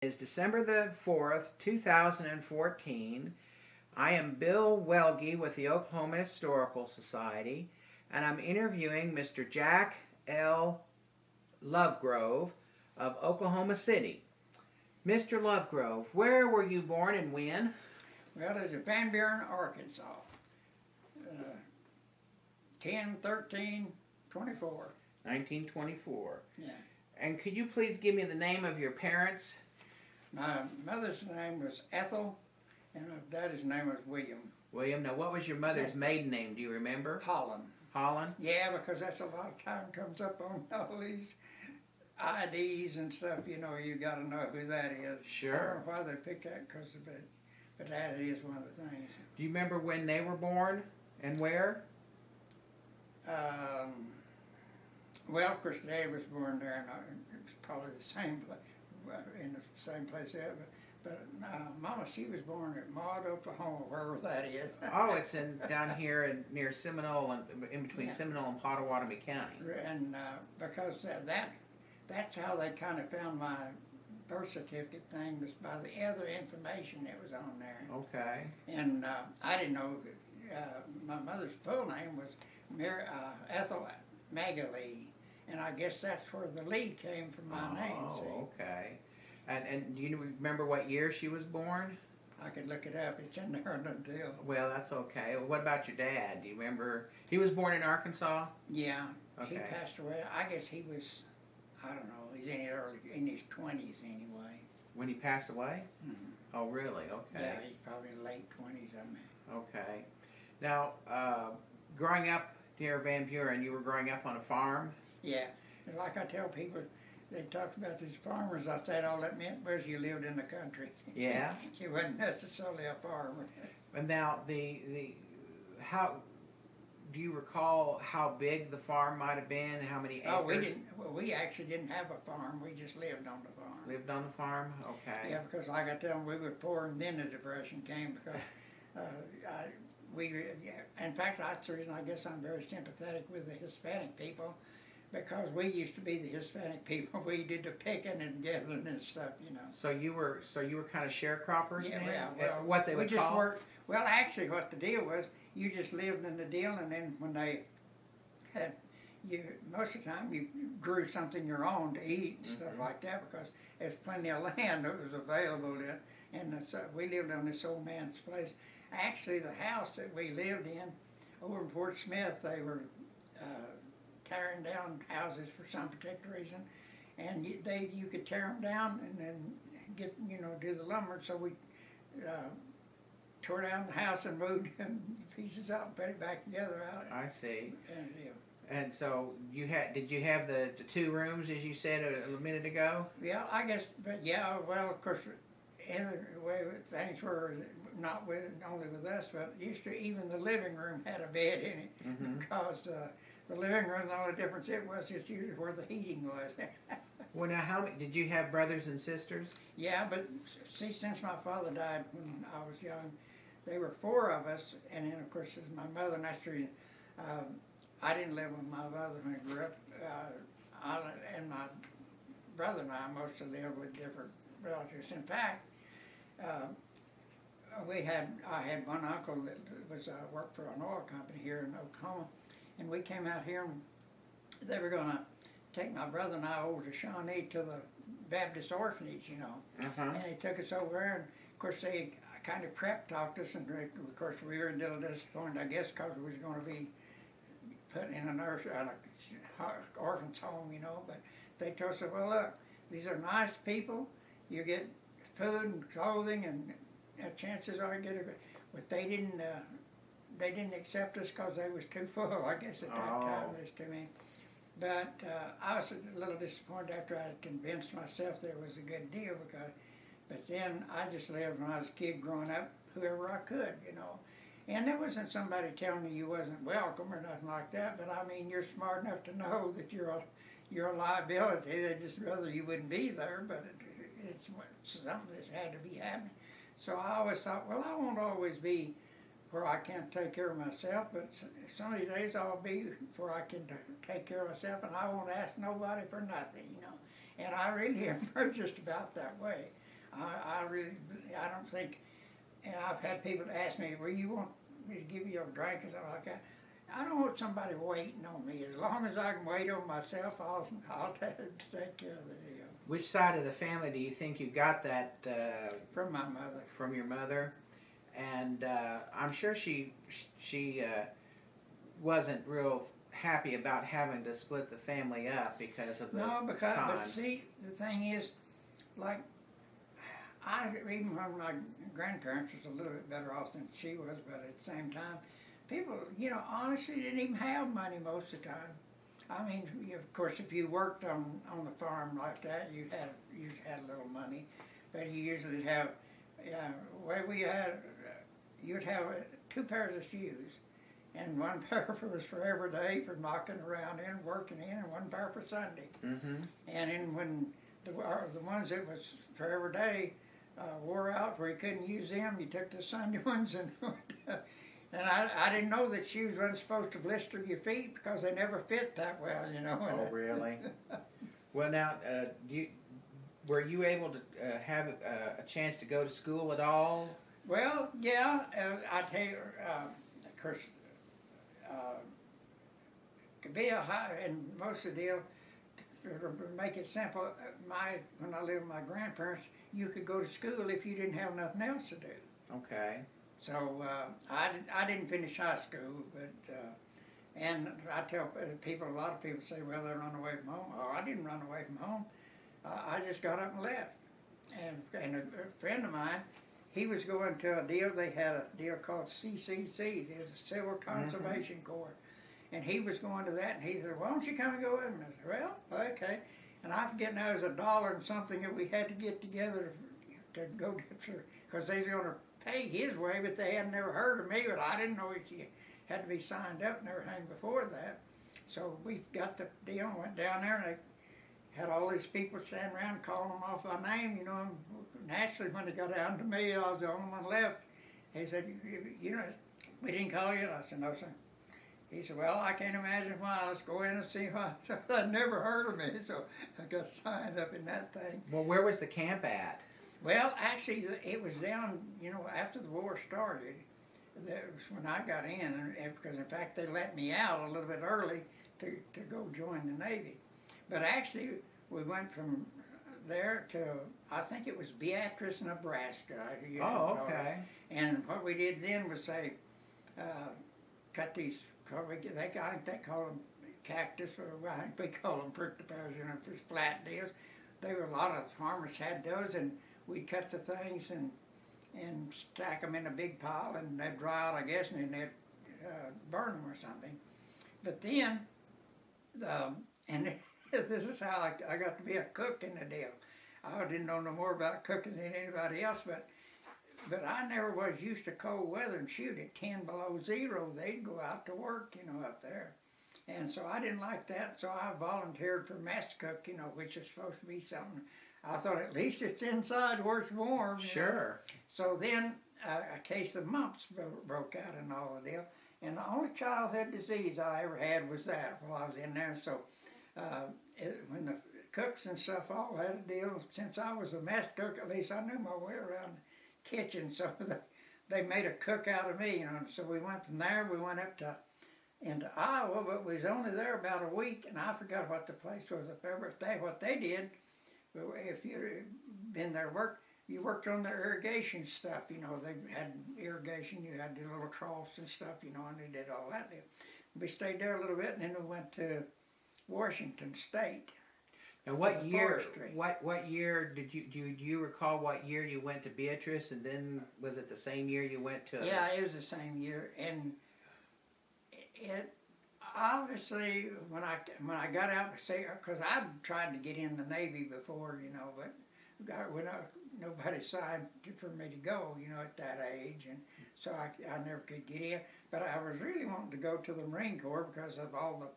Is December the 4th, 2014. I am Bill Welge with the Oklahoma Historical Society, and I'm interviewing Mr. Jack L. Lovegrove of Oklahoma City. Mr. Lovegrove, where were you born and when? Well, it's in Van Buren, Arkansas. 10/13/24. 1924. Yeah. And could you please give me the name of your parents? My mother's name was Ethel, and my daddy's name was William. William. Now, what was your mother's maiden name? Do you remember? Holland. Holland? Yeah, because that's a lot of time comes up on all these IDs and stuff. You know, you got to know who that is. Sure. I don't know why they picked that, but that is one of the things. Do you remember when they were born and where? Well, of course, Dad was born there, and it was probably the same place, in the same place there. But Mama, she was born at Maud, Oklahoma, wherever that is. Oh, it's down here near Seminole, and in between Yeah. Seminole and Pottawatomie County. And because that's how they kind of found my birth certificate thing, was by the other information that was on there. Okay. And I didn't know my mother's full name was Ethel Magalee, and I guess that's where the Lee came from my name. See? Oh, okay. And do you remember what year she was born? I could look it up. It's in there in the deal. Well, that's okay. What about your dad? Do you remember? He was born in Arkansas? Yeah, Okay. he passed away. I guess he was, I don't know, he's in his 20s anyway. When he passed away? Mm-hmm. Oh, really? Okay. Yeah, he's probably late 20s, I mean. Okay. Now, growing up near Van Buren, you were growing up on a farm? Yeah, and like I tell people, they talked about these farmers. I said all that meant was you lived in the country. Yeah. You wasn't necessarily a farmer. And now, how do you recall how big the farm might have been? How many acres? Oh, we didn't. Well, we actually didn't have a farm. We just lived on the farm. Lived on the farm? Okay. Yeah, because like I tell them, we were poor, and then the Depression came because in fact, that's the reason I guess I'm very sympathetic with the Hispanic people, because we used to be the Hispanic people. We did the picking and gathering and stuff, you know. So you were kind of sharecroppers Yeah, then? yeah. Well, what they we would just call? worked. Well, actually, what the deal was, you just lived in the deal, and then when they had most of the time you grew something your own to eat and stuff like that, because there's plenty of land that was available to it. And we lived on this old man's place. Actually, the house that we lived in over in Fort Smith, they were tearing down houses for some particular reason, and you could tear them down and then do the lumber. So we tore down the house and moved pieces out and put it back together out. I see. And, And so did you have the two rooms, as you said a minute ago? yeah, I guess, but yeah, well, of course, anyway, things were not only with us, but used to even the living room had a bed in it, because the living room, the only difference it was just usually where the heating was. Well, now, how many did you have brothers and sisters? Yeah, but see, since my father died when I was young, there were four of us, and then of course there's my mother, and that's the reason I didn't live with my mother when I grew up, and my brother and I mostly lived with different relatives. In fact, I had one uncle that was worked for an oil company here in Oklahoma, and we came out here, and they were going to take my brother and I over to Shawnee to the Baptist orphanage, you know. And they took us over there, and of course they kind of prep talked us, and of course we were a little disappointed, I guess, because we was going to be put in an orphan's home, you know. But they told us, well, look, these are nice people. You get food and clothing, and chances are you get a. But they didn't accept us because they was too full, I guess, at that time. This to me. But I was a little disappointed after I had convinced myself there was a good deal, but then I just lived when I was a kid growing up, whoever I could, you know. And there wasn't somebody telling you wasn't welcome or nothing like that, but I mean, you're smart enough to know that you're a liability. They'd just rather you wouldn't be there, but it's something that's had to be happening. So I always thought, well, I won't always be where I can't take care of myself, but some of these days I'll be where I can take care of myself, and I won't ask nobody for nothing, you know. And I really am just about that way. I really, I don't think, and I've had people ask me, well, you want me to give you a drink or something like that. I don't want somebody waiting on me. As long as I can wait on myself, I'll take care of the deal. Which side of the family do you think you got that From my mother. from your mother? And I'm sure she wasn't real happy about having to split the family up because of the No, because time. but see, the thing is, like, even when my grandparents was a little bit better off than she was, but at the same time, people, honestly didn't even have money most of the time. I mean, of course, if you worked on the farm like that, you had a little money, but you usually have, way we had, you'd have 2 pairs of shoes, and 1 pair was for every day for knocking around in, working in, and 1 pair for Sunday. Mm-hmm. And then when the ones that was for every day wore out, where you couldn't use them, you took the Sunday ones and. And I didn't know that shoes wasn't supposed to blister your feet because they never fit that well, Oh, really? Well, now, were you able to have a chance to go to school at all? Well, yeah, I tell you, of course, to be a high, and most of the deal, to make it simple, when I lived with my grandparents, you could go to school if you didn't have nothing else to do. Okay. So I didn't finish high school, but and I tell people, a lot of people say, well, they run away from home. Oh, I didn't run away from home. I just got up and left. And a friend of mine, he was going to a deal. They had a deal called CCC, it's a Civil Conservation Corps, and he was going to that. And he said, why don't you come and go with me? I said, well, okay. And I forget now, it was $1 and something that we had to get together to go because they was going to pay his way, but they had never heard of me, but I didn't know you had to be signed up and everything before that. So we got the deal and went down there, and they had all these people standing around calling them off by name, and naturally when they got down to me, I was the only one left. He said, we didn't call you? I said, no, sir. He said, well, I can't imagine why. Let's go in and see why. So they'd never heard of me, so I got signed up in that thing. Well, where was the camp at? Well, actually, it was down, after the war started. That was when I got in, because in fact they let me out a little bit early to go join the Navy. But actually, we went from there to, I think it was Beatrice, Nebraska. Oh, okay. And what we did then was say, cut these, I think they call them cactus, or I think we call them prickly pears, for flat deals. There were a lot of farmers had those, and we'd cut the things and stack them in a big pile, and they'd dry out, I guess, and then they'd burn them or something. But then, and this is how I got to be a cook in the deal. I didn't know no more about cooking than anybody else, but I never was used to cold weather. And shoot, at 10 below zero, they'd go out to work, up there. And so I didn't like that, so I volunteered for mess cook, which is supposed to be something. I thought at least it's inside where it's warm. Sure. So then a case of mumps broke out and all the deal. And the only childhood disease I ever had was that while I was in there. So when the cooks and stuff all had a deal, since I was a mess cook, at least I knew my way around the kitchen. So they made a cook out of me, So we went from there, we went up into Iowa, but we was only there about a week, and I forgot what the place was. What they did, if you'd been there you worked on the irrigation stuff, They had irrigation, you had the little troughs and stuff, and they did all that. We stayed there a little bit, and then we went to Washington State. And what year? What year do you recall? What year you went to Beatrice, and then was it the same year you went to? Yeah, it was the same year, and it obviously when I got out to say, because I'd tried to get in the Navy before, but nobody signed for me to go, at that age, and so I never could get in. But I was really wanting to go to the Marine Corps because of all the,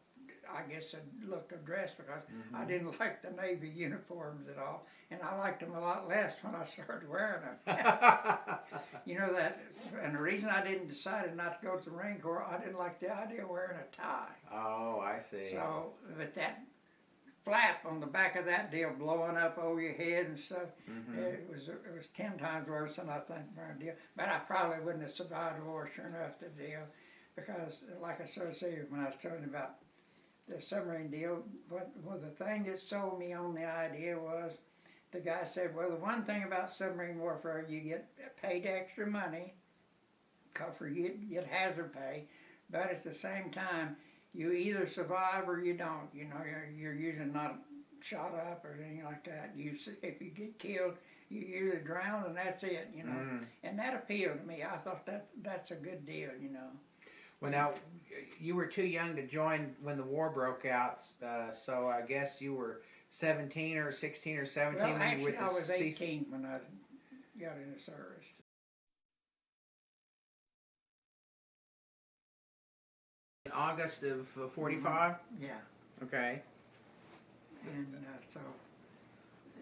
I guess, the look of dress, because I didn't like the Navy uniforms at all, and I liked them a lot less when I started wearing them. That, and the reason I didn't decide not to go to the Marine Corps, I didn't like the idea of wearing a tie. Oh, I see. So, but that flap on the back of that deal blowing up over your head and stuff. Mm-hmm. It was 10 times worse than I think my deal. But I probably wouldn't have survived the war, sure enough, the deal, because like I started saying when I was talking about the submarine deal, well, the thing that sold me on the idea was the guy said, well, the one thing about submarine warfare, you get paid extra money, you get hazard pay, but at the same time, you either survive or you don't. You know, you're usually not shot up or anything like that. If you get killed, you usually drown and that's it. You know, and that appealed to me. I thought that's a good deal. You know. Well, now you were too young to join when the war broke out, so I guess you were 17 or 16 or 17 Well, when actually, you were with the I was 18 when I got into service. In August of 45? Yeah. Okay. And so,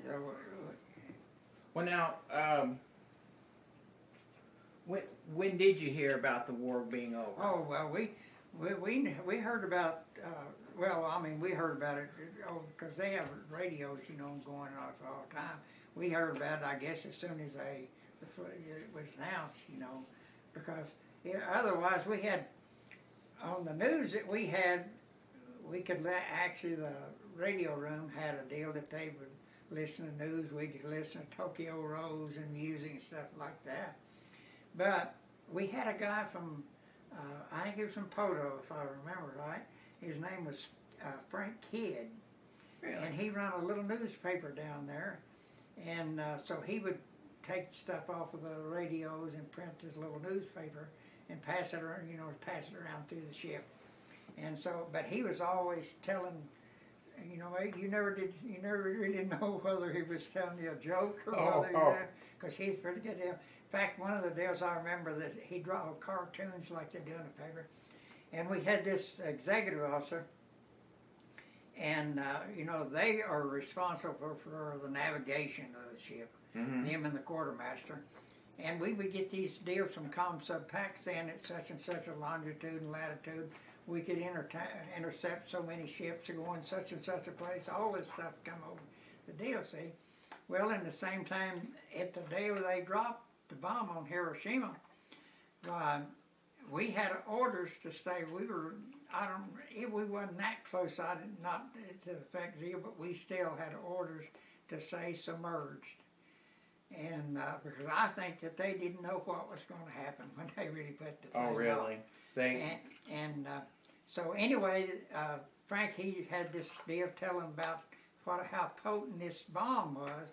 you know, Well, now, when did you hear about the war being over? oh well, we heard about. Well, I mean, we heard about it because they have radios, you know, going off all the time. We heard about it, I guess, as soon as it was announced, you know, because otherwise we had on the news that we had, actually the radio room had a deal that they would listen to news. We could listen to Tokyo Rose and music and stuff like that. But we had a guy from, I think it was from Poto, if I remember right. His name was Frank Kidd. Really? And he ran a little newspaper down there. And so he would take stuff off of the radios and print his little newspaper and pass it around, you know, pass it around through the ship. And so, but he was always telling, you know, you never really know whether he was telling you a joke or whether because he's pretty good. In fact, one of the deals I remember that he drew cartoons like they do in the paper. And we had this executive officer, and you know, they are responsible for the navigation of the ship, them and the quartermaster. And we would get these deals from ComSub Pakistan at such and such a longitude and latitude. We could intercept so many ships to go in such and such a place. All this stuff come over the deal, see. Well, in the same time, at the day where they dropped the bomb on Hiroshima, we had orders to stay. We wasn't that close. Not to the fact deal, but we still had orders to stay submerged. And because I think that they didn't know what was going to happen when they really put the thing Oh, really? So anyway, Frank, he had this deal telling about how potent this bomb was,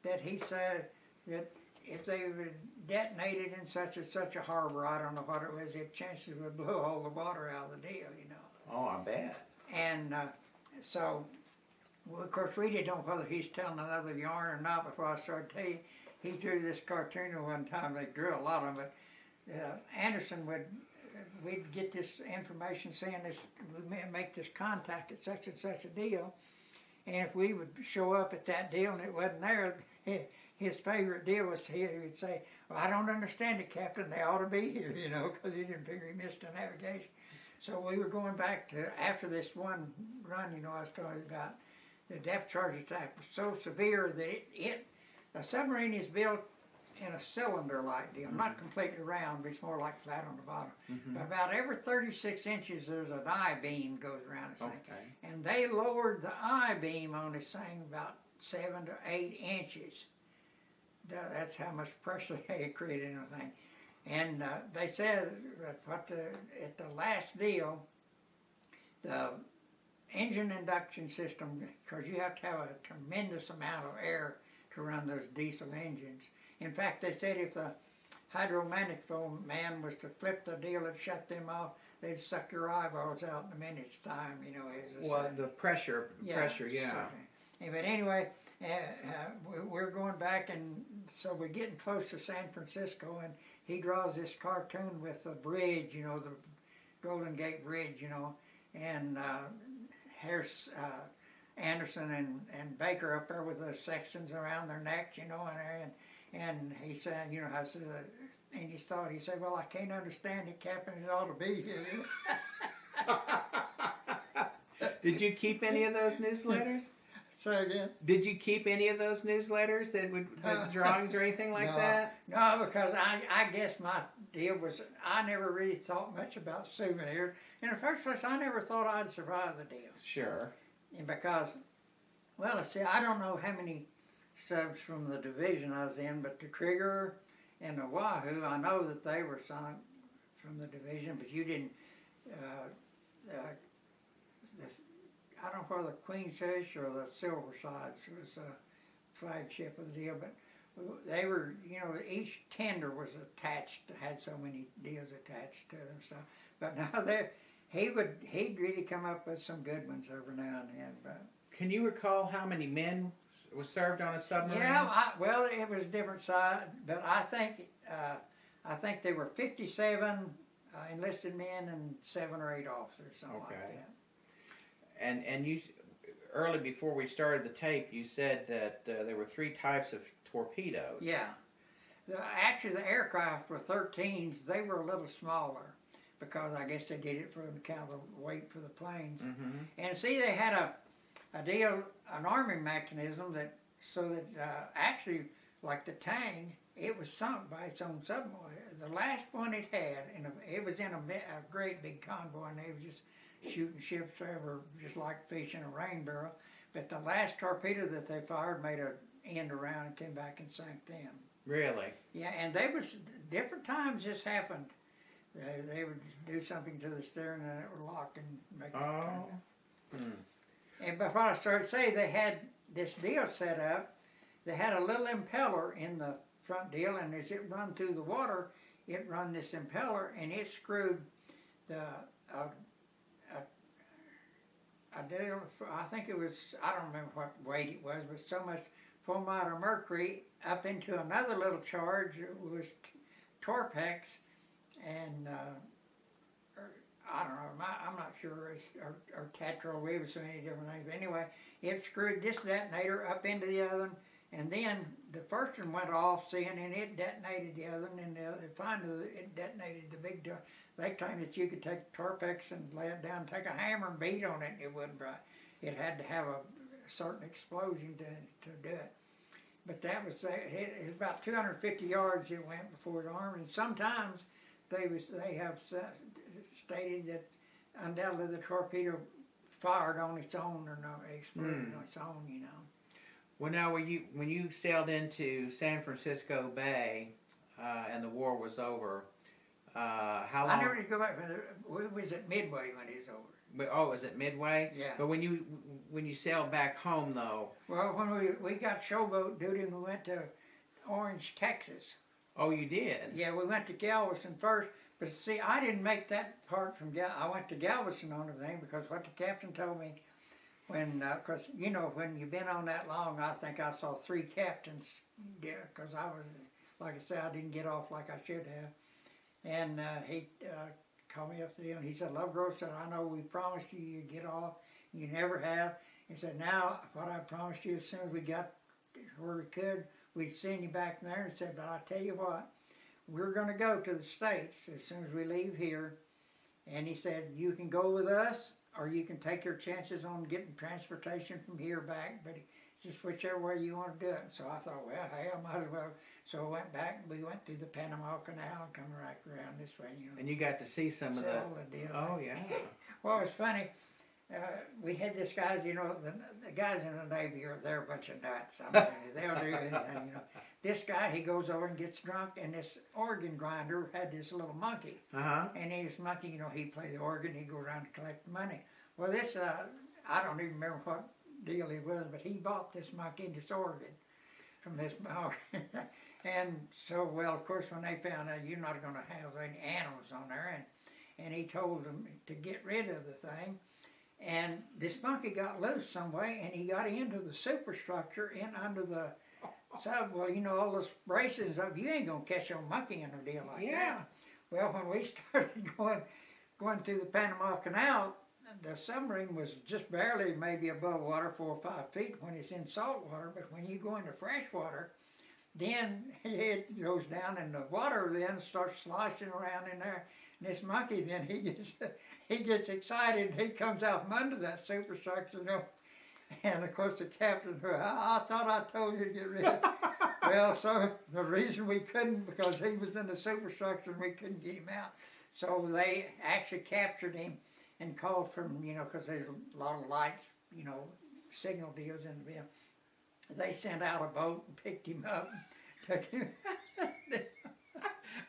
that he said that if they would detonate it in such and such a harbor, I don't know what it was, the chances would blow all the water out of the deal, you know. Oh, I bet. And so, well, of course, we didn't know whether he's telling another yarn or not before I started telling you. He drew this cartoon at one time. They drew a lot of it. Anderson we'd get this information saying this, we'd make this contact at such and such a deal. And if we would show up at that deal and it wasn't there, his favorite deal was he would say, well, I don't understand it, Captain. They ought to be here, you know, because he didn't figure he missed the navigation. So we were going back to, after this one run, you know, I was talking about, the depth charge attack was so severe that the submarine is built in a cylinder-like deal, not completely round, but it's more like flat on the bottom. But about every 36 inches, there's an I-beam goes around this thing. And they lowered the I-beam on this thing about 7 to 8 inches. That's how much pressure they had created in the thing. And they said that at the last deal, the engine induction system, because you have to have a tremendous amount of air to run those diesel engines. In fact, they said if the hydromanifold man was to flip the deal and shut them off, they'd suck your eyeballs out in a minute's time, you know. Well, the pressure, yeah. But anyway, we're going back, and so we're getting close to San Francisco, and he draws this cartoon with the bridge, you know, the Golden Gate Bridge, you know, and here's Anderson and Baker up there with the sections around their necks, you know, and he said, you know, I said, and he thought, he said, well, I can't understand it, Captain, it ought to be here. Did you keep any of those newsletters? Say again? Did you keep any of those newsletters that would drawings or anything like that? No, because I guess my deal was I never really thought much about souvenirs. In the first place, I never thought I'd survive the deal. Sure. And because, well, let's see, I don't know how many subs from the division I was in, but the Trigger and the Wahoo, I know that they were sunk from the division, but you didn't. I don't know whether the Queen's Fish or the Silver Sides was a flagship of the deal, but they were, you know, each tender was attached, had so many deals attached to them. So, but now he'd really come up with some good ones every now and then. But can you recall how many men was served on a submarine? yeah, well, it was different side, but I think there were 57 enlisted men and 7 or 8 officers, something like that. And you, early before we started the tape, you said that there were 3 types of torpedoes. Yeah. Actually, the aircraft were 13s. They were a little smaller because I guess they did it for the kind of the weight for the planes. Mm-hmm. And see, they had a deal, an arming mechanism that so that actually, like the Tang, it was sunk by its own submarine. The last one it had, it was in a great big convoy, and they were just shooting ships ever, just like fish in a rain barrel. But the last torpedo that they fired made a end around and came back and sank them. Really? Yeah, and they was different times this happened. They would do something to the steering and it would lock and make it turn down. And but what I started to say, they had this deal set up. They had a little impeller in the front deal, and as it run through the water, it run this impeller, and it screwed the a deal. I think it was, I don't remember what weight it was, but so much formaldehyde of mercury up into another little charge. It was Torpex, and I don't know, I'm not sure, or Tetra, we have so many different things. But anyway, it screwed this detonator up into the other one, and then the first one went off, seeing, and it detonated the other one, and finally it detonated the big. They claimed that you could take Torpex and lay it down, take a hammer and beat on it, and it wouldn't right. It had to have a certain explosion to do it. But that was it was about 250 yards it went before it armed, and sometimes they have stated that undoubtedly the torpedo fired on its own or no, it exploded on its own, you know. Well, now when you sailed into San Francisco Bay and the war was over, how long? I never did go back. We was at Midway when it was over. But, oh, was it Midway? Yeah. But when you sailed back home, though. Well, when we got showboat duty and we went to Orange, Texas. Oh, you did? Yeah, we went to Galveston first. But see, I didn't make that part from I went to Galveston on everything because what the captain told me when, because you know, when you've been on that long, I think I saw 3 captains there because I was, like I said, I didn't get off like I should have. And he called me up to the end. He said, Lovegrove said, I know we promised you you'd get off. You never have. He said, now, what I promised you, as soon as we got where we could, we'd send you back there. And said, but I tell you what, we're going to go to the States as soon as we leave here. And he said, you can go with us, or you can take your chances on getting transportation from here back. But just whichever way you want to do it. So I thought, well, hey, I might as well. So I went back, we went through the Panama Canal and come right around this way, you know. And you got to see some of the deal. Oh, yeah. Well, it was funny. We had this guy, you know, the guys in the Navy they're a bunch of nuts. I mean, they'll do anything, you know. This guy, he goes over and gets drunk, and this organ grinder had this little monkey. Uh-huh. And his monkey, you know, he'd play the organ, he'd go around and collect the money. Well, this, I don't even remember what deal he was, but he bought this monkey, this organ, from this monkey. And so, well, of course, when they found out you're not going to have any animals on there, and he told them to get rid of the thing, and this monkey got loose some way, and he got into the superstructure in under the sub. Well, you know, all those braces of you ain't going to catch a monkey in a deal like that. Well, when we started going through the Panama Canal, the submarine was just barely maybe above water 4 or 5 feet when it's in salt water, but when you go into fresh water, then it goes down and the water then starts sloshing around in there. And this monkey, then he gets excited, and he comes out from under that superstructure, you know. And of course the captain, I thought I told you to get rid of it. Well, so the reason we couldn't, because he was in the superstructure and we couldn't get him out. So they actually captured him and called from, you know, because there's a lot of lights, you know, signal deals in the bill. They sent out a boat and picked him up and took him.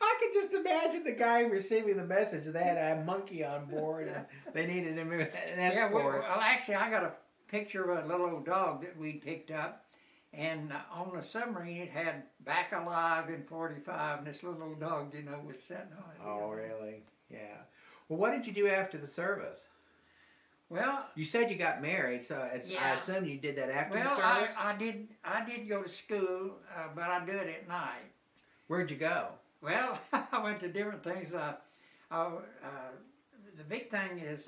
I can just imagine the guy receiving the message. They had a monkey on board and they needed him an escort. Yeah, well, actually, I got a picture of a little old dog that we picked up. And on the submarine, it had "Back Alive" in 45, and this little old dog, you know, was sitting on it. Oh, really? Yeah. Well, what did you do after the service? Well, you said you got married, so I assume you did that after the service? Well, I did go to school, but I do it at night. Where'd you go? Well, I went to different things. The big thing is,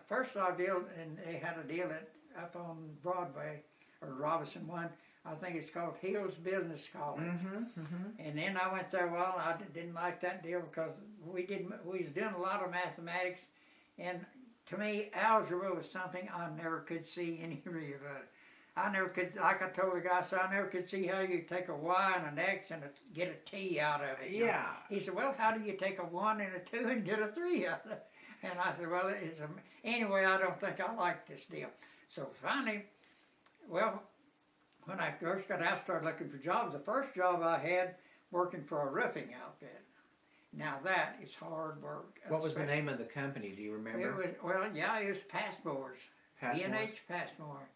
first I deal, and they had a deal up on Broadway, or Robinson one. I think it's called Hill's Business College. And then I went there. Well, I didn't like that deal because we was doing a lot of mathematics, and to me, algebra was something I never could see any real of it. I never could, like I told the guy, so I never could see how you take a Y and an X and get a T out of it. Yeah. He said, well, how do you take a 1 and a 2 and get a 3 out of it? And I said, well, anyway, I don't think I like this deal. So finally, well, when I first got out, started looking for jobs. The first job I had, working for a roofing outfit. Now that is hard work. What was the name of the company? Do you remember? It was Passmores. B&H Passmore.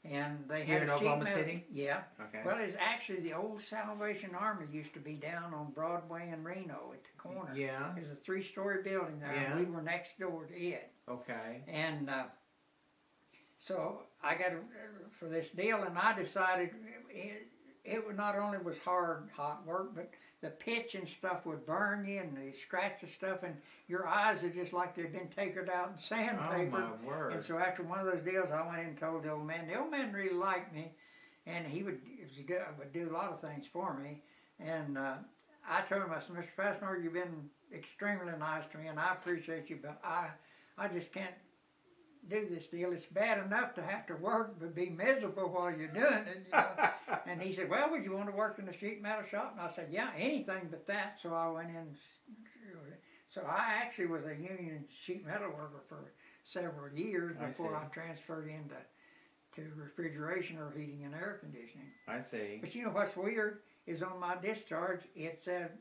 And they Here had in a Oklahoma City? Yeah. Okay. Well, it's actually the old Salvation Army used to be down on Broadway and Reno at the corner. Yeah. There's a 3-story building there, Yeah. and we were next door to it. Okay. And so I got for this deal, and I decided it not only was hot work, but the pitch and stuff would burn you, and they scratch the stuff, and your eyes are just like they've been takered out in sandpaper. Oh, my word. And so after one of those deals, I went in and told the old man. The old man really liked me, and he would do a lot of things for me. And I told him, I said, Mr. Passmore, you've been extremely nice to me, and I appreciate you, but I just can't do this deal. It's bad enough to have to work but be miserable while you're doing it, you know. And he said, well, would you want to work in the sheet metal shop? And I said, yeah, anything but that. So I went in. So I actually was a union sheet metal worker for several years before I transferred into refrigeration or heating and air conditioning. I see. But you know what's weird is on my discharge it said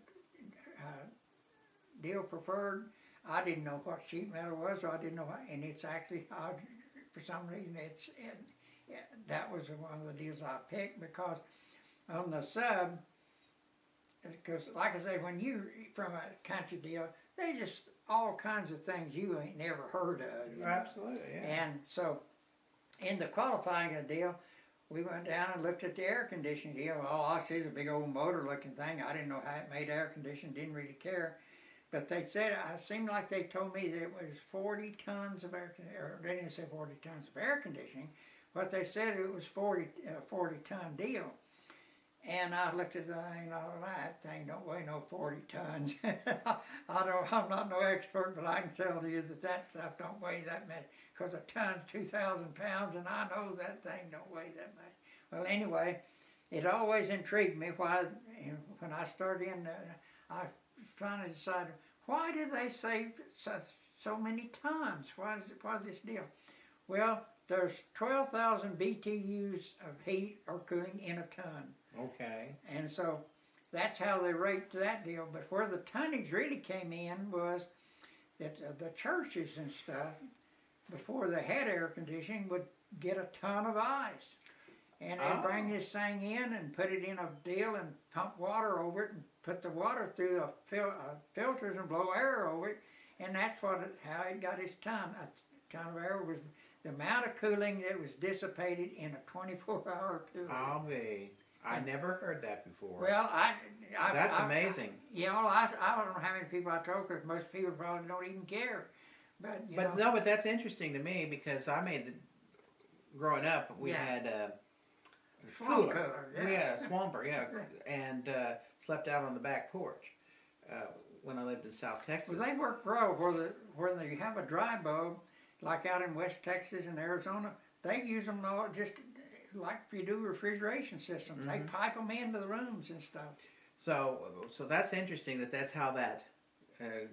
deal preferred. I didn't know what sheet metal was, so I didn't know what, and it's actually, for some reason, that was one of the deals I picked, because on the sub, because like I say, when you, from a country deal, they just all kinds of things you ain't never heard of. You know? Absolutely, yeah. And so, in the qualifying of the deal, we went down and looked at the air conditioning deal. All I see is a big old motor looking thing. I didn't know how it made air conditioning, didn't really care. But they said, it seemed like they told me that it was 40 tons of air conditioning, or they didn't say 40 tons of air conditioning, but they said it was 40-ton deal. And I looked at the thing, that thing don't weigh no 40 tons. I'm not no expert, but I can tell you that stuff don't weigh that much, because a ton's 2,000 pounds, and I know that thing don't weigh that much. Well, anyway, it always intrigued me why, when I started in, I finally decided, why do they say so many tons? Why this deal? Well, there's 12,000 BTUs of heat or cooling in a ton. Okay. And so that's how they rate that deal. But where the tonnage really came in was that the churches and stuff, before they had air conditioning, would get a ton of ice. And they'd bring this thing in and put it in a deal and pump water over it and put the water through filters and blow air over it. And that's how it got its ton. A ton of air was the amount of cooling that was dissipated in a 24-hour period. I never heard that before. Well, that's amazing. I don't know how many people I told, because most people probably don't even care. But that's interesting to me, because growing up, we had a cooler. Yeah. We had a swamper, yeah, and slept out on the back porch. when I lived in South Texas. Well, they work grow where they have a dry bulb, like out in West Texas and Arizona. They use them all just like you do refrigeration systems. They pipe them into the rooms and stuff. So that's interesting. That's how that.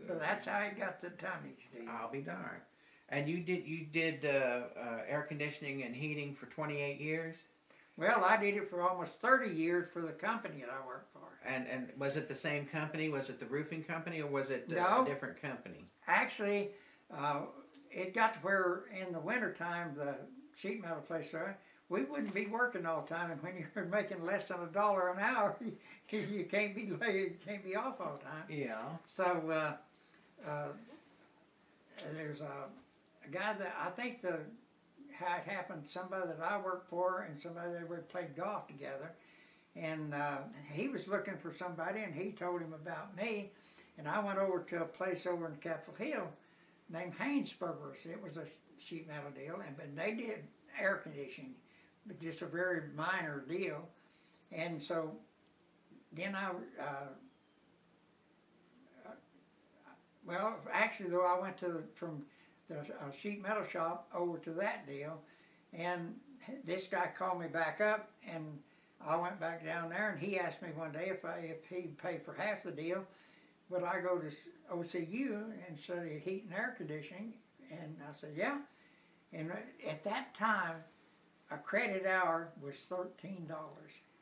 But that's how it got the tonnage deal. I'll be darned. And you did air conditioning and heating for 28 years. Well, I did it for almost 30 years for the company that I worked for. And was it the same company? Was it the roofing company, or was it No. a different company? Actually, it got to where in the wintertime, the sheet metal place there, we wouldn't be working all the time, and when you're making less than $1 an hour, you can't be off all the time. Yeah. So there's a guy that I think how it happened, somebody that I worked for and somebody that we played golf together, and he was looking for somebody, and he told him about me, and I went over to a place over in Capitol Hill named Hainsberger's. It was a sheet metal deal, but they did air conditioning, but just a very minor deal. And so then well, actually though, I went from the sheet metal shop over to that deal, and this guy called me back up, and I went back down there, and he asked me one day if he'd pay for half the deal, would I go to OCU and study heat and air conditioning? And I said, yeah. And at that time, a credit hour was $13.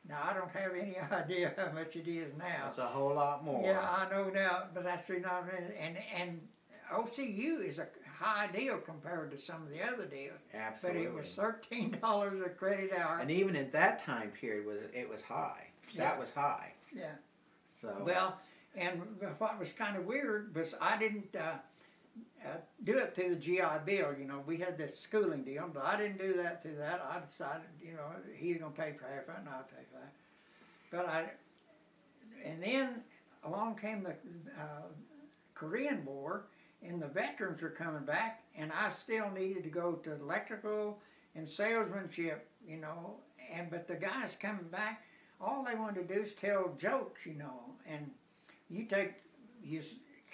Now, I don't have any idea how much it is now. That's a whole lot more. Yeah, I know now, but that's the not. And OCU is a high deal compared to some of the other deals. Absolutely. But it was $13 a credit hour. And even at that time period, it was high. Yeah. That was high. Yeah. So. Well, and what was kind of weird was I didn't do it through the GI Bill. You know, we had this schooling deal, but I didn't do that through that. I decided, you know, he's going to pay for half of it, and I'll pay for that. And then along came the Korean War, and the veterans were coming back, and I still needed to go to electrical and salesmanship, you know, but the guys coming back, all they wanted to do is tell jokes, you know, and you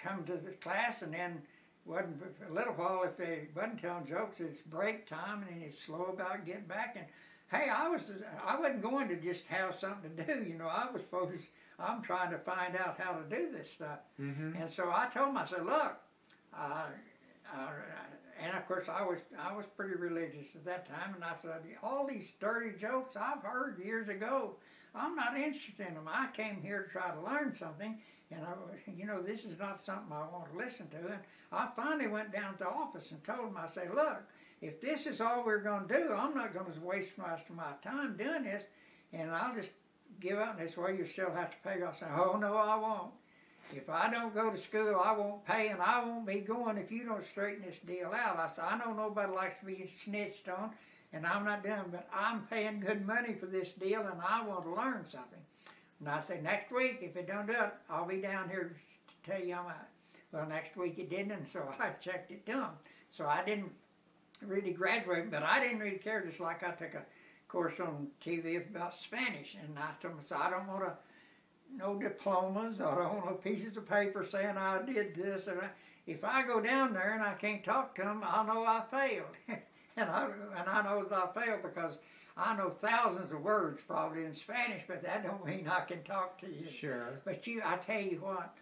come to the class, and then wasn't for a little while, if they wasn't telling jokes, it's break time, and it's slow about getting back. And hey, I wasn't going to just have something to do, you know. I was focused. I'm trying to find out how to do this stuff. Mm-hmm. And so I told him, I said, look, and of course I was pretty religious at that time, and I said, all these dirty jokes I've heard years ago, I'm not interested in them. I came here to try to learn something, and you know, this is not something I want to listen to. And I finally went down to the office and told him, I said, look, if this is all we're going to do, I'm not going to waste much of my time doing this, and I'll just give up. And this way you still have to pay. I said, oh no, I won't. If I don't go to school, I won't pay, and I won't be going if you don't straighten this deal out. I said, I know nobody likes to be snitched on, and I'm not doing it, but I'm paying good money for this deal, and I want to learn something. And I said, next week, if it don't do it, I'll be down here to tell you I'm out. Well, next week it didn't, and so I checked it to them. So I didn't really graduate, but I didn't really care, just like I took a course on TV about Spanish, and I told them, so I don't want no diplomas, I don't want no pieces of paper saying I did this, and if I go down there and I can't talk to them, I'll know I failed. and I know that I failed because I know thousands of words probably in Spanish, but that don't mean I can talk to you. Sure. But I tell you what,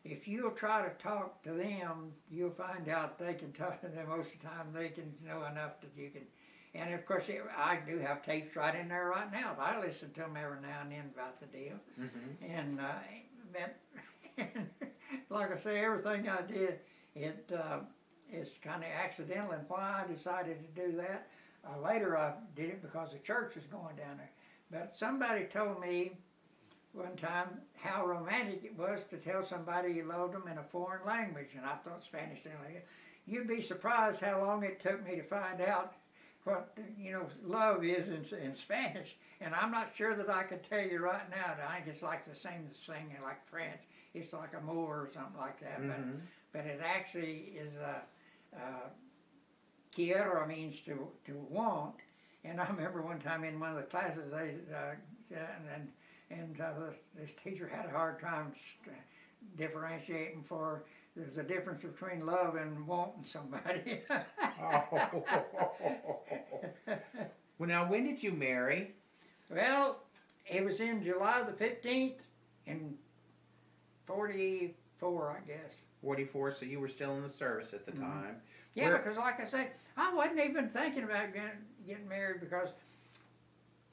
if you'll try to talk to them, you'll find out they can talk to them most of the time. They can know enough that you can. And of course, I do have tapes right in there right now. I listen to them every now and then about the deal. Mm-hmm. And like I say, everything I did, it's kind of accidental. And why I decided to do that, later I did it because the church was going down there. But somebody told me one time how romantic it was to tell somebody you loved them in a foreign language. And I thought Spanish didn't like it. You'd be surprised how long it took me to find out what, you know, love is in Spanish. And I'm not sure that I could tell you right now. I think it's like the same thing like French. It's like amour or something like that. Mm-hmm. But it actually is quiero means to want. And I remember one time in one of the classes they said, and this teacher had a hard time differentiating for there's a difference between love and wanting somebody. Oh. Well, now, when did you marry? Well, it was in July the 15th in 44, I guess. 44, so you were still in the service at the time. Yeah, because like I say, I wasn't even thinking about getting married because,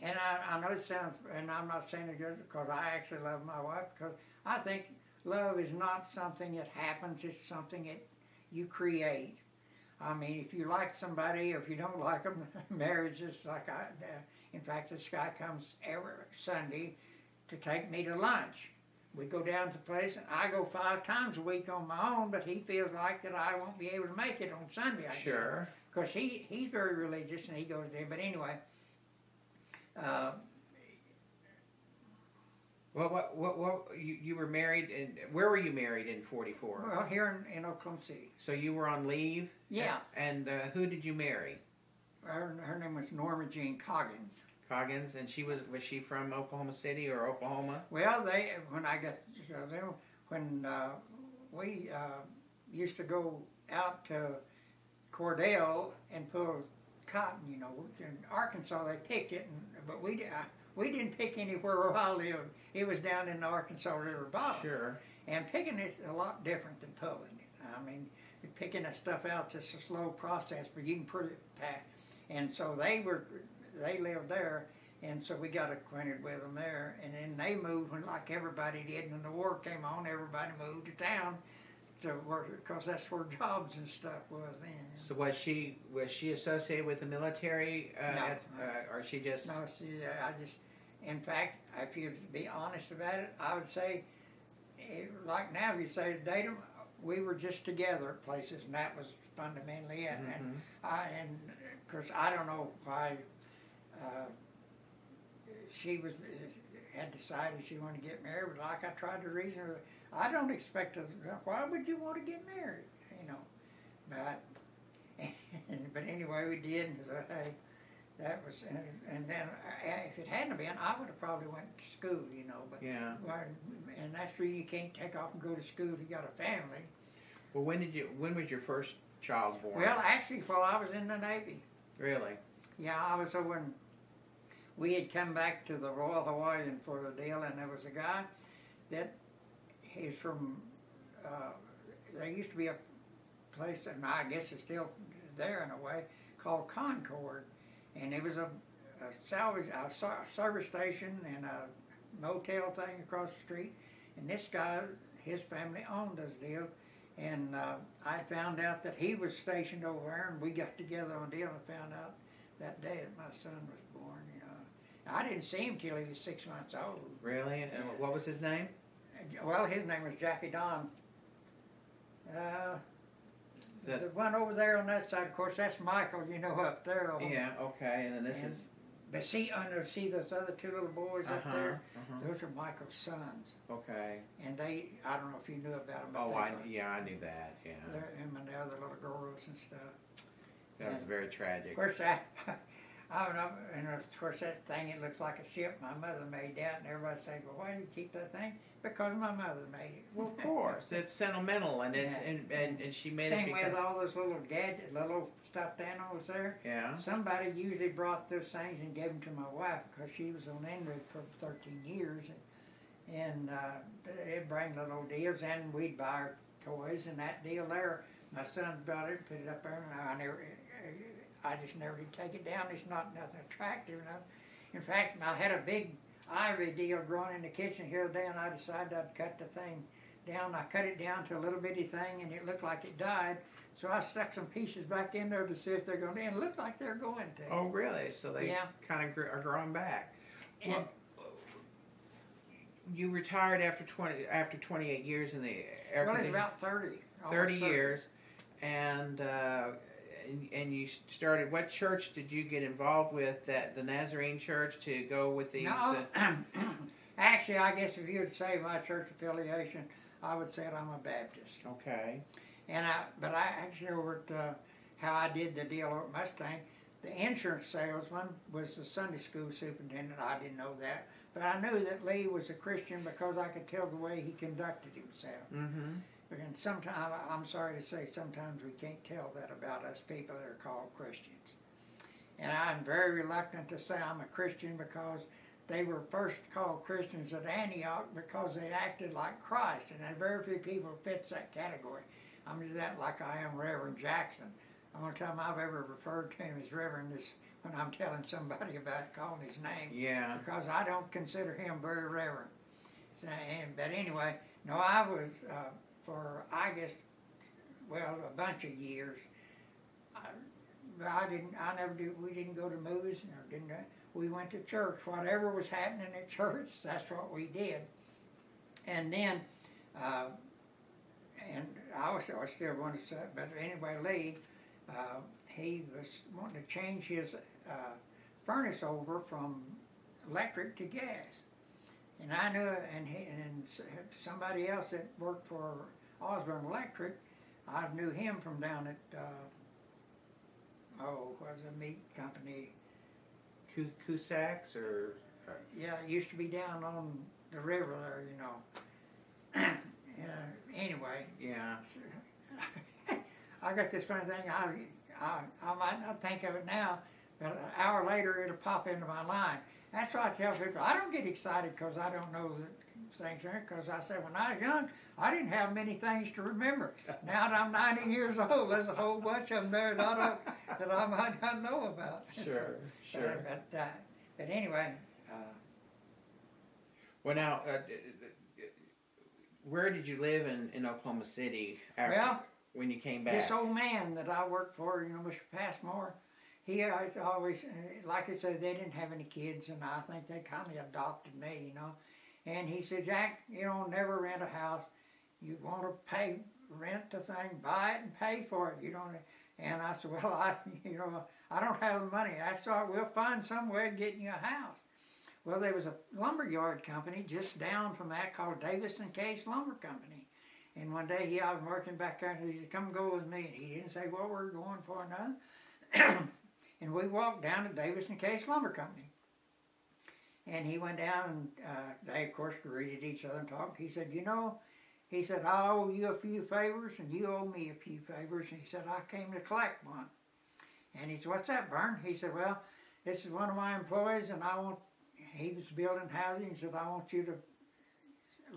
and I know it sounds, and I'm not saying it just because I actually love my wife, because I think love is not something that happens, it's something that you create. I mean, if you like somebody or if you don't like them, marriage is like in fact, this guy comes every Sunday to take me to lunch. We go down to the place, and I go 5 times a week on my own, but he feels like that I won't be able to make it on Sunday. Sure. Because he's very religious, and he goes there. But anyway, What you were married, and where were you married in 44? well, here in Oklahoma City. So you were on leave? Yeah. And who did you marry? Her name was Norma Jean Coggins. Coggins, and was she from Oklahoma City or Oklahoma? Well, when we used to go out to Cordell and pull cotton, you know, in Arkansas they picked it, but we didn't pick anywhere where I lived. It was down in the Arkansas River bottom. Sure. And picking is a lot different than pulling it. I mean, picking that stuff out is just a slow process, but you can put it back. And so they lived there, and so we got acquainted with them there. And then they moved when, like everybody did, when the war came on, everybody moved to town to work because that's where jobs and stuff was then. So was she associated with the military? No. Or she just? No, in fact, if you be honest about it, I would say, like now, if you say date them, we were just together at places, and that was fundamentally it. Mm-hmm. And of course, I don't know why she had decided she wanted to get married, but like I tried to reason her, I don't expect her. Why would you want to get married? You know, but anyway, we did. And so, hey, that was, and then if it hadn't been, I would have probably went to school. You know, but yeah. And that's reason you can't take off and go to school if you got a family. Well, when was your first child born? Well, actually, while I was in the Navy. Really? Yeah, I was over we had come back to the Royal Hawaiian for the deal, and there was a guy that he's from, there used to be a place, and I guess it's still there in a way, called Concord. And it was a service station and a motel thing across the street. And this guy, his family owned those deals. And I found out that he was stationed over there, and we got together on a deal and found out that day that my son was born, you know. I didn't see him till he was 6 months old. Really? And what was his name? Well, his name was Jackie Don. The one over there on that side, of course, that's Michael, you know, up there. Yeah, okay, and then this is... But see those other 2 little boys up there? Those are Michael's sons. Okay. And I don't know if you knew about them. Oh, I knew that, yeah. They're him and the other little girls and stuff. That was very tragic. Of course, and of course that thing, it looks like a ship. My mother made that, and everybody said, well, why do you keep that thing? Because my mother made it. Well, of course. It's sentimental, and it's and she made it. Same with all those little little stuffed animals there. Yeah. Somebody usually brought those things and gave them to my wife because she was on Enric for 13 years. And they'd bring little deals, and we'd buy her toys, and that deal there, my son brought it, put it up there, and I just never did take it down. It's not nothing attractive enough. In fact, I had a big ivy deal growing in the kitchen here today, and I decided I'd cut the thing down. I cut it down to a little bitty thing, and it looked like it died. So I stuck some pieces back in there to see if they're going to, and it looked like they're going to. Oh, really? So they kind of are growing back. And well, you retired after 28 years in the Air Well, it's about 30. 30 years, and you started. What church did you get involved with? The Nazarene Church to go with these? No, actually, I guess if you would say my church affiliation, I would say I'm a Baptist. Okay. But I actually over at how I did the deal over at Mustang, The insurance salesman was the Sunday school superintendent. I didn't know that. But I knew that Lee was a Christian because I could tell the way he conducted himself. Mm-hmm. And sometimes, I'm sorry to say, sometimes we can't tell that about us people that are called Christians. And I'm very reluctant to say I'm a Christian because they were first called Christians at Antioch because they acted like Christ. And very few people fits that category. I'm just that like I am Reverend Jackson. The only time I've ever referred to him as Reverend is when I'm telling somebody about calling his name. Yeah. Because I don't consider him very reverend. So, but anyway, no, I was, for I guess, well, a bunch of years, we didn't go to movies, we went to church. Whatever was happening at church, that's what we did. And then, and I still wanted to say, but anyway, Lee, he was wanting to change his furnace over from electric to gas. And I knew, and somebody else that worked for Osborne Electric, I knew him from down at, what was the meat company? Cusacks or? Yeah, it used to be down on the river there, you know. Anyway. Yeah. I got this funny thing, I might not think of it now, but an hour later it'll pop into my line. That's why I tell people, I don't get excited because I don't know the things, because I said when I was young, I didn't have many things to remember. Now that I'm 90 years old, there's a whole bunch of them there that I might not know about. Sure, sure. But anyway. Well, now, where did you live in Oklahoma City when you came back? This old man that I worked for, Mr. Passmore, he always, like I said, they didn't have any kids, and I think they kind of adopted me, And he said, Jack, never rent a house. You want to rent the thing, buy it and pay for it. You don't. And I said, well, I don't have the money. I thought we'll find some way of getting you a house. Well, there was a lumberyard company just down from that called Davis and Case Lumber Company. And one day I was working back there, and he said, come go with me. And he didn't say what we're going for, nothing. And we walked down to Davis and Case Lumber Company. And he went down, and they, of course, greeted each other and talked. He said, he said, I owe you a few favors, and you owe me a few favors. And he said, I came to collect one. And he said, what's that, Vern? He said, well, this is one of my employees, and he was building housing. He said, I want you to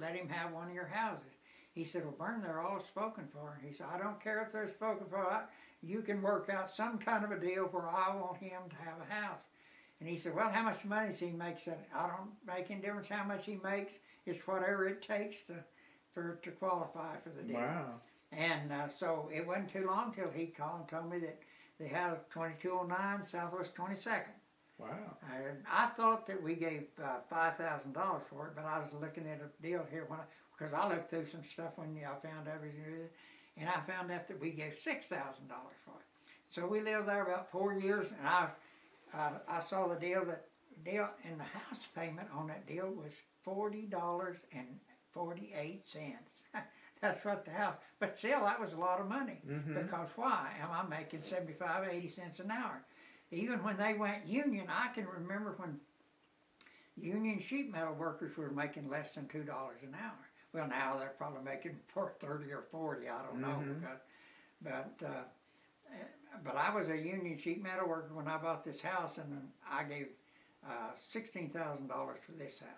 let him have one of your houses. He said, well, Vern, they're all spoken for. He said, I don't care if they're spoken for. You can work out some kind of a deal where I want him to have a house. And he said, well, how much money does he make? Said, I don't make any difference how much he makes. It's whatever it takes to qualify for the deal. Wow. And so it wasn't too long till he called and told me that they had 2209 Southwest 22nd. Wow. I thought that we gave $5,000 for it, but I was looking at a deal here because I looked through some stuff when I found everything, and I found out that we gave $6,000 for it. So we lived there about 4 years, and I saw the deal and the house payment on that deal was $40.48. That's what the house, but still that was a lot of money. Mm-hmm. Because why? Am I making 75, 80 cents an hour? Even when they went union, I can remember when union sheet metal workers were making less than $2 an hour. Well, now they're probably making $30 or $40. I don't know, but I was a union sheet metal worker when I bought this house, and I gave $16,000 for this house.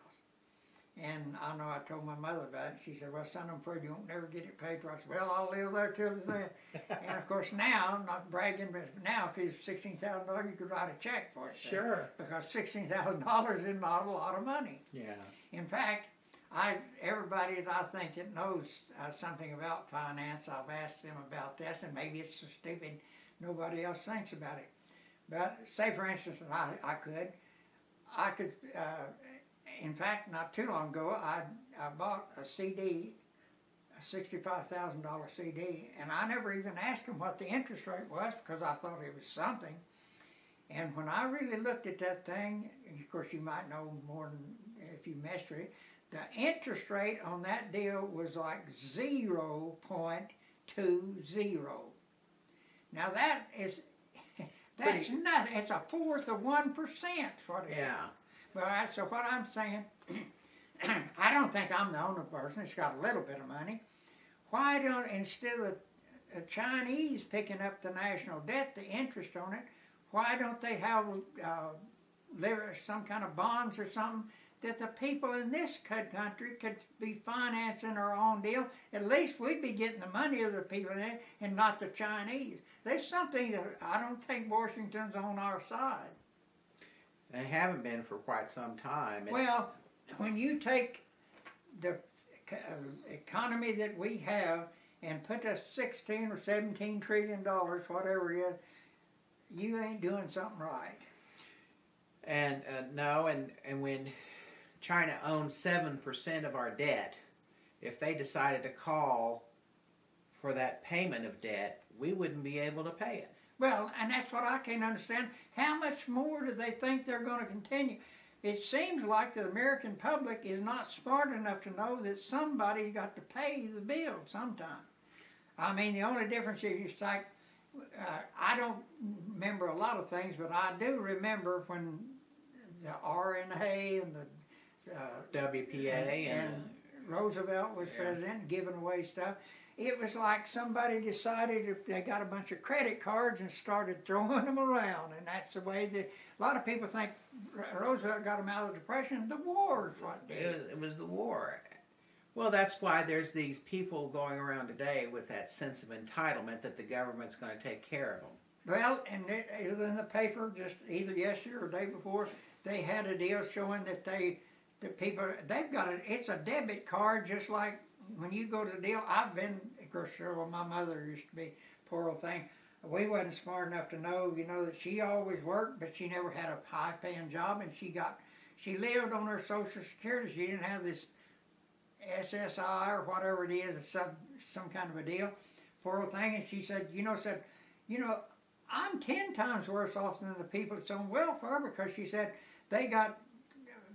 And I know I told my mother about it. She said, well, son, I'm afraid you won't never get it paid for. I said, well, I'll live there till it's there. And of course now, I'm not bragging, but now if it's $16,000, you could write a check for it. Sure. Because $16,000 is not a lot of money. Yeah. In fact, everybody that I think that knows something about finance, I've asked them about this, and maybe it's so stupid nobody else thinks about it. But say, for instance, I could, in fact, not too long ago, I bought a CD, a $65,000 CD, and I never even asked them what the interest rate was because I thought it was something. And when I really looked at that thing, and of course you might know more than if you messed with it, the interest rate on that deal was like 0.20. Now That's nothing. It's a fourth of 1%. What it is. Yeah. But so what I'm saying, I don't think I'm the only person that's got a little bit of money. Why don't, instead of the Chinese picking up the national debt, the interest on it, why don't they have some kind of bonds or something that the people in this country could be financing our own deal? At least we'd be getting the money of the people in it and not the Chinese. There's something that I don't think Washington's on our side. They haven't been for quite some time. Well, when you take the economy that we have and put us 16 or 17 trillion dollars, whatever it is, you ain't doing something right. And no, and when China owns 7% of our debt, if they decided to call for that payment of debt, we wouldn't be able to pay it. Well, and that's what I can't understand. How much more do they think they're going to continue? It seems like the American public is not smart enough to know that somebody's got to pay the bill sometime. I mean, the only difference is it's like, I don't remember a lot of things, but I do remember when the RNA and the WPA and Roosevelt was president, giving away stuff. It was like somebody decided if they got a bunch of credit cards and started throwing them around, and that's the way that a lot of people think Roosevelt got them out of the Depression. The war is what did. It was the war. Well, that's why there's these people going around today with that sense of entitlement that the government's going to take care of them. Well, and in the paper, just either yesterday or the day before, they had a deal showing that they've got it's a debit card, just like when you go to the deal. I've been, of course, well, my mother used to be, poor old thing. We wasn't smart enough to know, that she always worked, but she never had a high-paying job, and she lived on her Social Security. She didn't have this SSI or whatever it is, some kind of a deal, poor old thing. And she said, I'm 10 times worse off than the people that's on welfare, because she said they got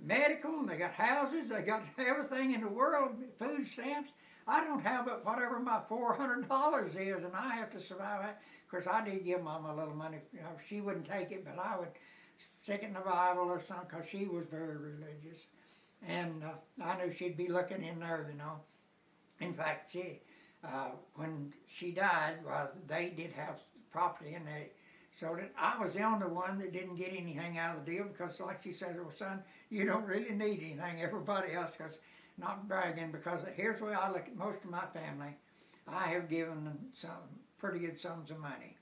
medical and they got houses, they got everything in the world, food stamps. I don't have but whatever my $400 is, and I have to survive that. Of course, I did give Mom a little money. She wouldn't take it, but I would stick it in the Bible or something, because she was very religious. And I knew she'd be looking in there, In fact, when she died, they did have property, and so that I was the only one that didn't get anything out of the deal, because like she said, well, son, you don't really need anything. Everybody else, because not bragging, because here's the way I look at most of my family. I have given them some pretty good sums of money.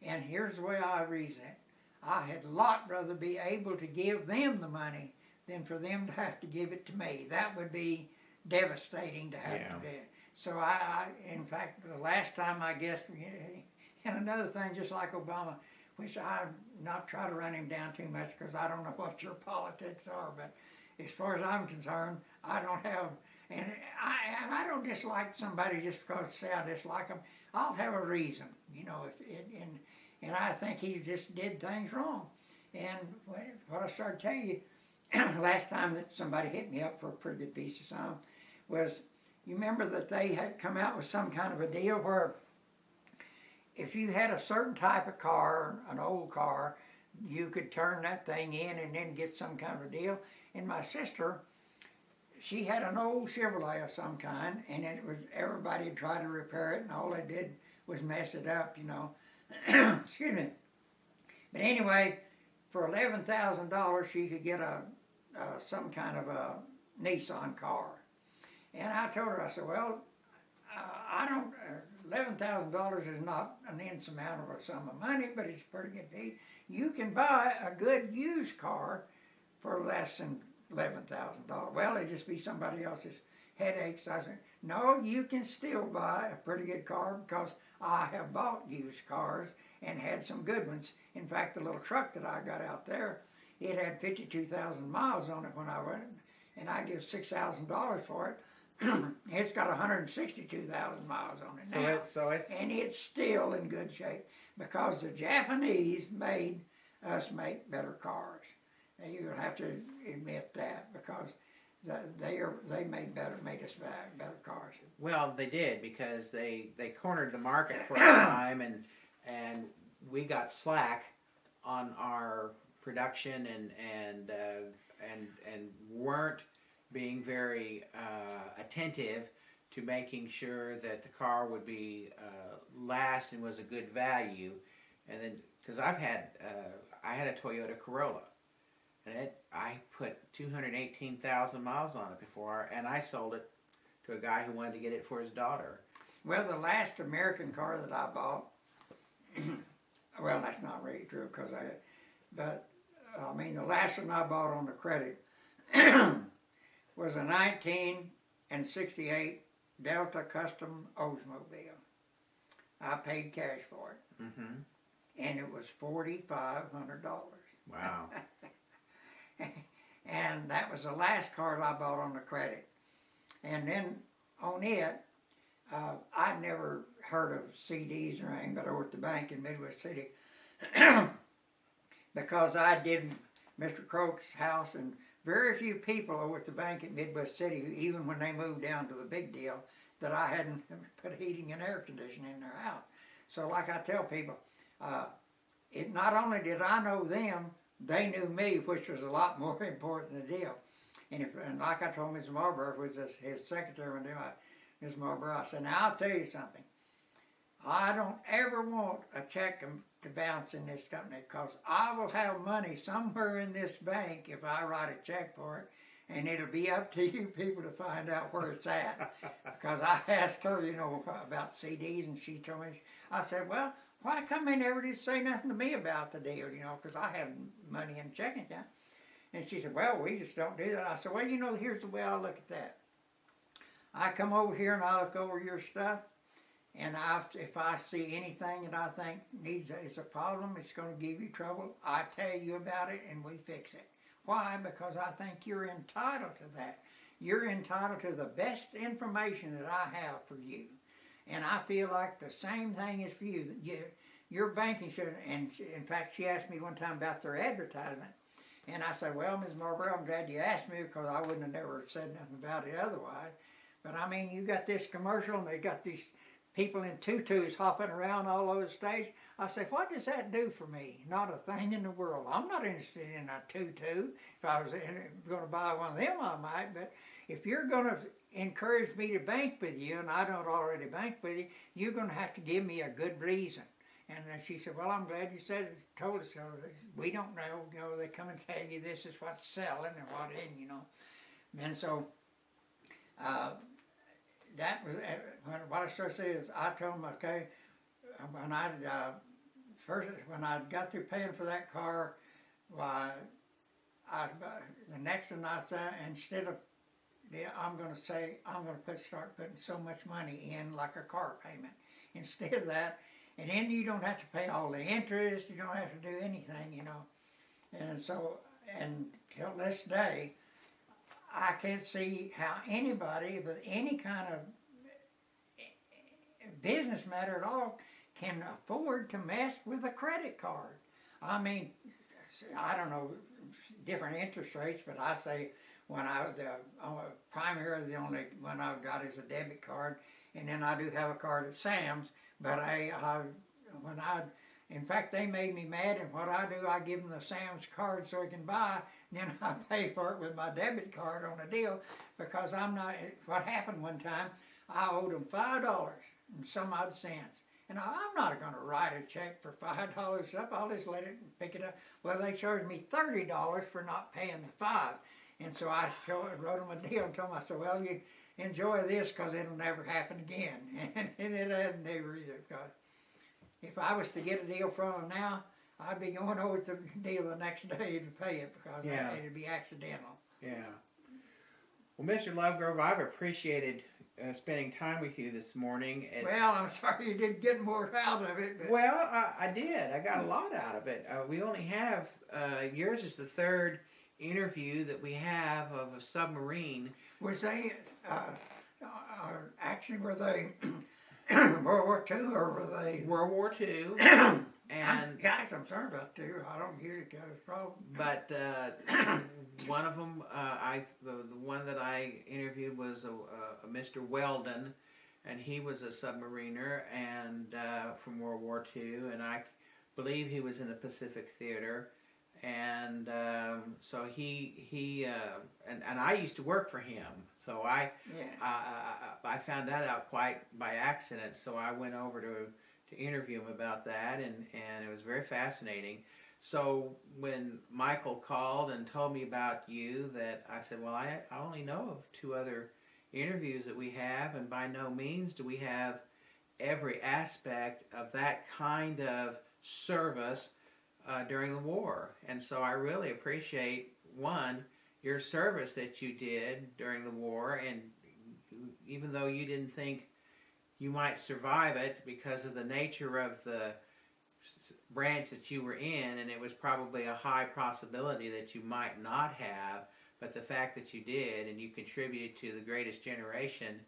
And here's the way I reason it. I had a lot rather be able to give them the money than for them to have to give it to me. That would be devastating to have to do. So I, in fact, the last time I guess, and another thing, just like Obama, which I not try to run him down too much, because I don't know what your politics are, but as far as I'm concerned, I don't have, and I don't dislike somebody just because say I dislike them. I'll have a reason, and I think he just did things wrong. And what I started telling you, last time that somebody hit me up for a pretty good piece of something was, you remember that they had come out with some kind of a deal where if you had a certain type of car, an old car, you could turn that thing in and then get some kind of a deal. And my sister, she had an old Chevrolet of some kind, and it was, everybody had tried to repair it, and all they did was mess it up, Excuse me. But anyway, for $11,000, she could get some kind of a Nissan car. And I told her, I said, well, I don't, $11,000 is not an insurmountable sum of money, but it's a pretty good piece. You can buy a good used car for less than $11,000. Well, it'd just be somebody else's headaches. I said, no, you can still buy a pretty good car, because I have bought used cars and had some good ones. In fact, the little truck that I got out there, it had 52,000 miles on it when I went, and I give $6,000 for it. It's got 162,000 miles on it now. And it's still in good shape, because the Japanese made us make better cars. And you're gonna have to admit that, because they made us better cars. Well, they did, because they cornered the market for a time, and we got slack our production and weren't being very attentive to making sure that the car would be last and was a good value. And then, because I had a Toyota Corolla, and I put 218,000 miles on it before, and I sold it to a guy who wanted to get it for his daughter. Well, the last American car that I bought, well, that's not really true, but the last one I bought on the credit was a 1968 Delta Custom Oldsmobile. I paid cash for it, and it was $4,500. Wow. And that was the last car I bought on the credit. And then on it, I'd never heard of CDs or anything, but over at the bank in Midwest City, because I did Mr. Croak's house, and very few people over at the bank at Midwest City, even when they moved down to the big deal, that I hadn't put heating and air conditioning in their house. So like I tell people, not only did I know them, they knew me, which was a lot more important than the deal. And like I told Ms. Marlborough, who was his secretary one day, Ms. Marlborough, I said, now I'll tell you something. I don't ever want a check to bounce in this company, because I will have money somewhere in this bank if I write a check for it, and it'll be up to you people to find out where it's at. Because I asked her, about CDs, and she told me, I said, well, why come they never did say nothing to me about the deal, because I have money in the checking account. And she said, well, we just don't do that. I said, well, here's the way I look at that. I come over here and I look over your stuff, and if I see anything that I think is a problem, it's going to give you trouble, I tell you about it and we fix it. Why? Because I think you're entitled to that. You're entitled to the best information that I have for you. And I feel like the same thing is for you. That your banking should, and in fact, she asked me one time about their advertisement. And I said, well, Ms. Marlborough, I'm glad you asked me, because I wouldn't have never said nothing about it otherwise. But you got this commercial, and they got these people in tutus hopping around all over the stage. I said, what does that do for me? Not a thing in the world. I'm not interested in a tutu. If I was going to buy one of them, I might. But if you're going to encourage me to bank with you, and I don't already bank with you, you're going to have to give me a good reason. And then she said, well, I'm glad you told us so. We don't know, they come and tell you this is what's selling and what isn't, And so, that was, what I started saying is, I told them, okay, when I got through paying for that car, the next one I said, instead of, I'm going to start putting so much money in like a car payment. Instead of that, and then you don't have to pay all the interest, you don't have to do anything, And so, until this day, I can't see how anybody with any kind of business matter at all can afford to mess with a credit card. I don't know different interest rates, but I say primarily the only one I've got is a debit card, and then I do have a card at Sam's. But in fact, they made me mad, and what I do, I give them the Sam's card so they can buy, then I pay for it with my debit card on a deal, because what happened one time, I owed them $5 and some odd cents. And I'm not going to write a check for $5 up, I'll just let it pick it up. Well, they charged me $30 for not paying the $5. And so I wrote them a deal and told them, I said, well, you enjoy this, because it'll never happen again. And it hadn't never either, because if I was to get a deal from them now, I'd be going over to the deal the next day to pay it, because it'd be accidental. Yeah. Well, Mr. Lovegrove, I've appreciated spending time with you this morning. Well, I'm sorry you didn't get more out of it. But. Well, I did. I got a lot out of it. We only have, yours is the third interview that we have of a submarine. Was they, actually, were they World War II, or were they? World War II. And gosh, I'm sorry about that. I don't usually get a problem. But one of them, the one that I interviewed was a Mr. Weldon, and he was a submariner and from World War II, and I believe he was in the Pacific Theater, and so and I used to work for him, so I found that out quite by accident. So I went over to interview him about that, and it was very fascinating. So when Michael called and told me about you, that I said, well, I only know of 2 other interviews that we have, and by no means do we have every aspect of that kind of service during the war. And so I really appreciate, one, your service that you did during the war, and even though you didn't think you might survive it because of the nature of the branch that you were in, and it was probably a high possibility that you might not have, but the fact that you did and you contributed to the greatest generation.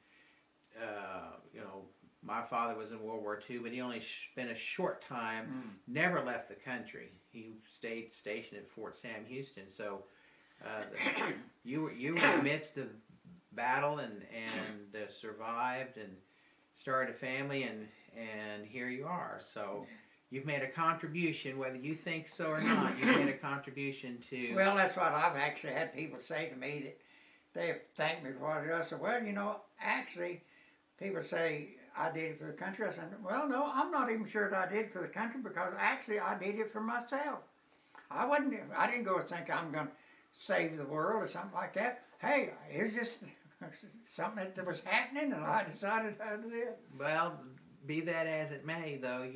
My father was in World War II, but he only spent a short time, never left the country. He stayed stationed at Fort Sam Houston. So you were in the midst of battle and survived and started a family, and here you are. So you've made a contribution, whether you think so or not. You've made a contribution to... Well, that's what I've actually had people say to me, that they thank me for what I do. I said, well, actually, people say I did it for the country. I said, well, no, I'm not even sure that I did it for the country, because actually I did it for myself. I didn't go and think I'm going to save the world or something like that. Hey, it was just something that was happening, and I decided how to do it. Well, be that as it may, though,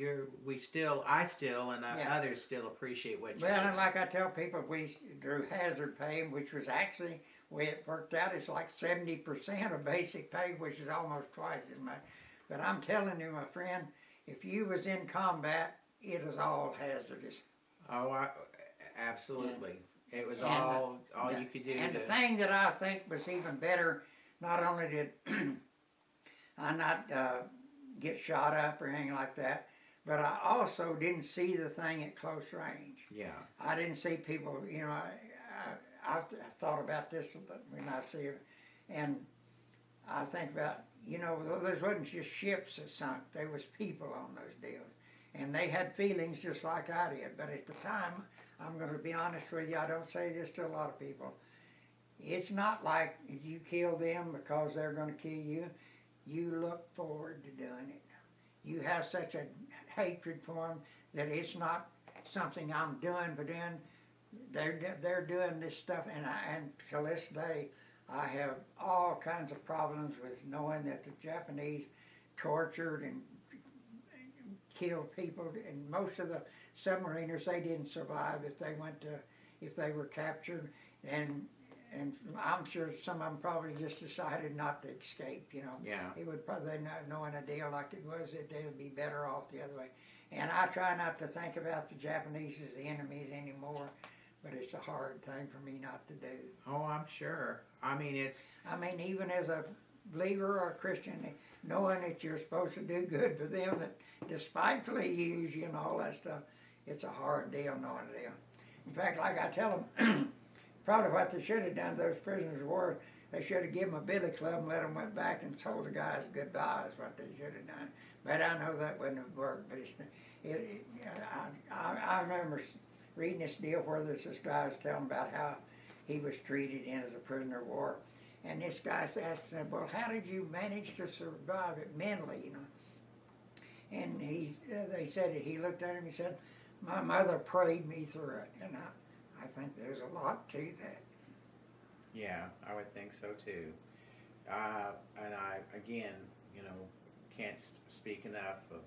I still, and others still appreciate what you do. Well, and like I tell people, we drew hazard pay, which was actually, the way it worked out, it's like 70% of basic pay, which is almost twice as much. But I'm telling you, my friend, if you was in combat, it is all hazardous. Oh, absolutely. It was all you could do. And the thing that I think was even better, not only did I not get shot up or anything like that, but I also didn't see the thing at close range. Yeah. I didn't see people, I thought about this when I see it, and I think about, there wasn't just ships that sunk, there was people on those deals. And they had feelings just like I did. But at the time, I'm going to be honest with you, I don't say this to a lot of people. It's not like you kill them because they're going to kill you. You look forward to doing it. You have such a hatred for them that it's not something I'm doing for them. They're doing this stuff, and till this day, I have all kinds of problems with knowing that the Japanese tortured and killed people, and most of the submariners, they didn't survive if they were captured, and I'm sure some of them probably just decided not to escape. Yeah. It would probably, not knowing a deal like it was, that they would be better off the other way. And I try not to think about the Japanese as the enemies anymore, but it's a hard thing for me not to do. Oh, I'm sure. Even as a believer or a Christian, knowing that you're supposed to do good for them that despitefully use you and all that stuff, it's a hard deal knowing the deal. In fact, like I tell them, probably what they should have done, those prisoners of war, they should have given them a billy club and let them went back and told the guys goodbye is what they should have done. But I know that wouldn't have worked. But I remember reading this deal where this guy was telling about how he was treated in as a prisoner of war. And this guy asked him, well, how did you manage to survive it mentally, And they said, he looked at him and he said, my mother prayed me through it. And I think there's a lot to that. Yeah, I would think so too. And I, again, can't speak enough of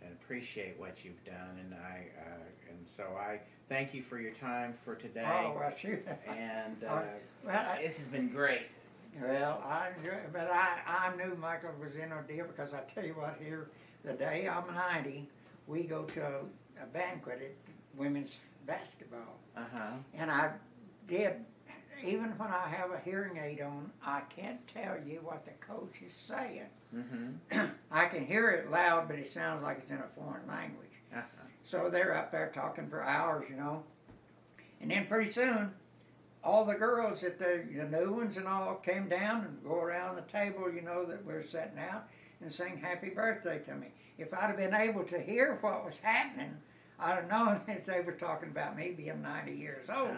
and appreciate what you've done. And so I thank you for your time for today. Oh, well, shoot. And this has been great. Well, I knew Michael was in a deal, because I tell you what, here, the day I'm 90, we go to a banquet at women's basketball. Uh-huh. And I did, even when I have a hearing aid on, I can't tell you what the coach is saying. Mm-hmm. I can hear it loud, but it sounds like it's in a foreign language. Uh-huh. So they're up there talking for hours, And then pretty soon, all the girls the new ones and all came down and go around the table, that we're setting out and sing happy birthday to me. If I'd have been able to hear what was happening, I'd have known if they were talking about me being 90 years old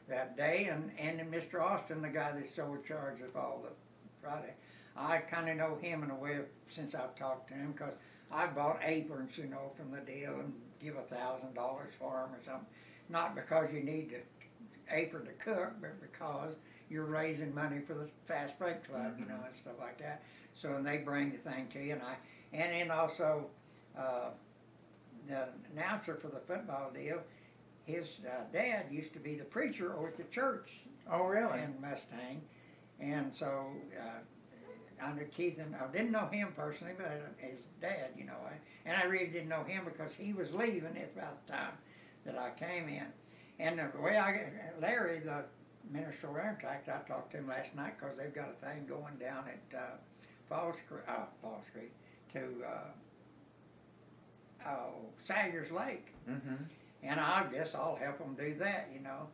that day. And then Mr. Austin, the guy that's so in charge of all the Friday, I kind of know him in a way since I've talked to him, because I bought aprons, you know, from the deal and give $1,000 for them or something. Not because you need to apron to cook, but because you're raising money for the Fast Break Club, you know, and stuff like that. So, and they bring the thing to you, and then also the announcer for the football deal, his dad used to be the preacher over at the church. Oh, really? In Mustang, and so I knew Keith, and I didn't know him personally, but his dad, you know, and I really didn't know him because he was leaving at about the time that I came in. And the way Larry, the minister of Iron Tract, I talked to him last night because they've got a thing going down at Falls Creek to Saggers Lake. And I guess I'll help them do that, you know.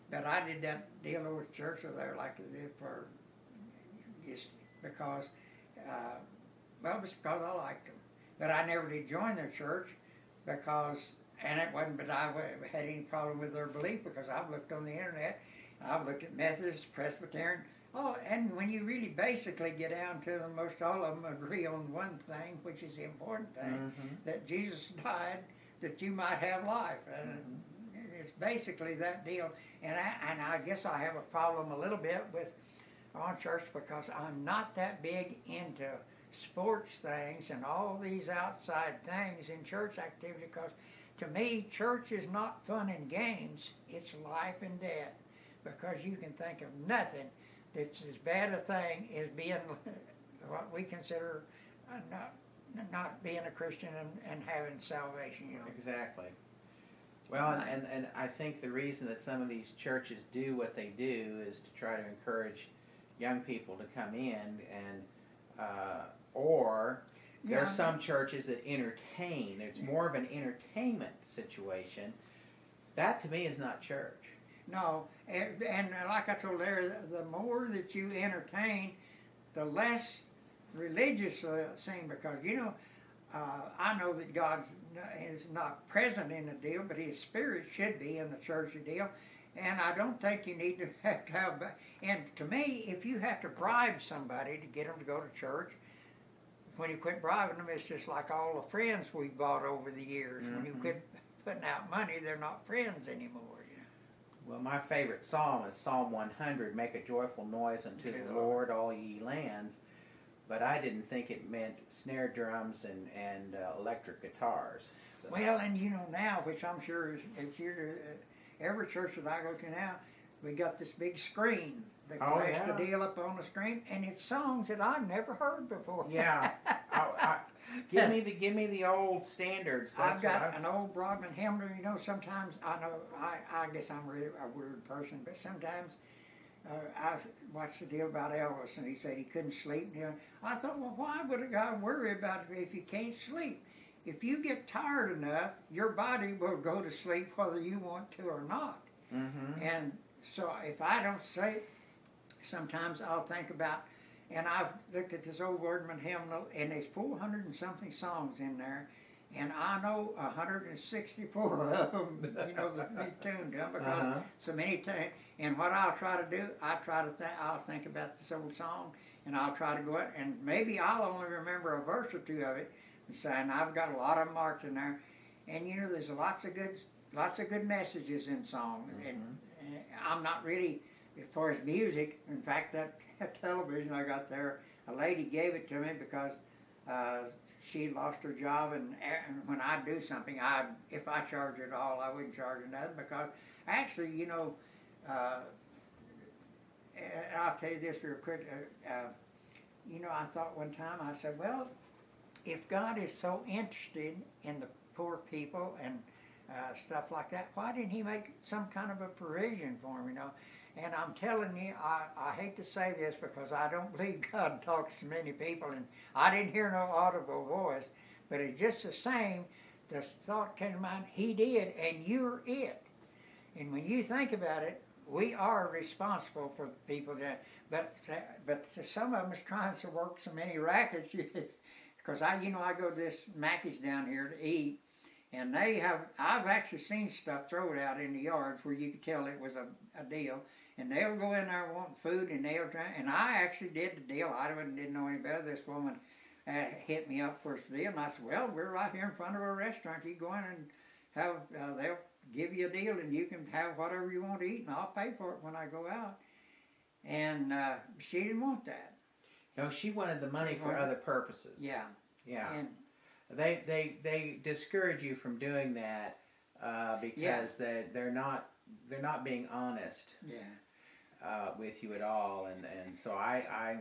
But I did that deal over at church over there like I did for just because, well, just because I liked them. But I never did join their church because, and it wasn't, but I had any problem with their belief because I've looked on the internet, I've looked at Methodist, Presbyterian, and when you really basically get down to them, most all of them agree on one thing, which is the important thing, that Jesus died that you might have life. And it's basically that deal. And I guess I have a problem a little bit with on church because I'm not that big into sports things and all these outside things in church activity, because to me, church is not fun and games, it's life and death, because you can think of nothing that's as bad a thing as being what we consider not being a Christian and having salvation, you know. Exactly. Well, and I think the reason that some of these churches do what they do is to try to encourage young people to come in, and or there are some churches that entertain. It's more of an entertainment situation. That to me is not church. No, and like I told Larry, the more that you entertain, the less religious thing, because, you know, I know that God is not present in the deal, but His Spirit should be in the church deal. And I don't think you need to have, and to me, if you have to bribe somebody to get them to go to church, when you quit bribing them, it's just like all the friends we bought over the years. When you quit putting out money, they're not friends anymore. You know? Well, my favorite psalm is Psalm 100, "Make a joyful noise unto the Lord, all ye lands." But I didn't think it meant snare drums and electric guitars. So. Well, and you know now, which I'm sure is every church that I go to now, we got this big screen that plays the deal up on the screen, and it's songs that I've never heard before. Yeah, give me the old standards. That's I've got an old Broadman hymnal. You know, sometimes I guess I'm really a weird person, but sometimes I watched a deal about Elvis, and he said he couldn't sleep. You know, I thought, well, why would a guy worry about it if you can't sleep? If you get tired enough, your body will go to sleep whether you want to or not. And so if I don't say it, sometimes I'll think about, and I've looked at this old Wordman hymnal, and there's 400 and something songs in there, and I know 164 of them, you know, the tuned them, because so many times. And what I'll try to do, I'll think about this old song, and I'll try to go out, and maybe I'll only remember a verse or two of it. And I've got a lot of them marked in there, and you know, there's lots of good messages in song. And I'm not really, as far as music. In fact, that television I got there, a lady gave it to me because she lost her job, and when I do something, if I charge it all, I wouldn't charge her nothing, because actually, you know, I'll tell you this real quick. You know, I thought one time, I said, well, if God is so interested in the poor people and stuff like that, why didn't He make some kind of a provision for them, you know? And I'm telling you, I hate to say this because I don't believe God talks to many people, and I didn't hear no audible voice, but it's just the same. The thought came to mind, He did, and you're it. And when you think about it, we are responsible for the people that, but some of them is trying to work so many rackets. Because I go to this Mackey's down here to eat, And I've actually seen stuff thrown out in the yards where you could tell it was a deal. And they'll go in there wanting food, and they'll try. And I actually did the deal. I didn't know any better. This woman hit me up for a deal, and I said, "Well, we're right here in front of a restaurant. You go in and have. They'll give you a deal, and you can have whatever you want to eat, and I'll pay for it when I go out." And she didn't want that. No, she wanted the money for other purposes. Yeah. Yeah. And they discourage you from doing that because they're not being honest. Yeah. With you at all, and so I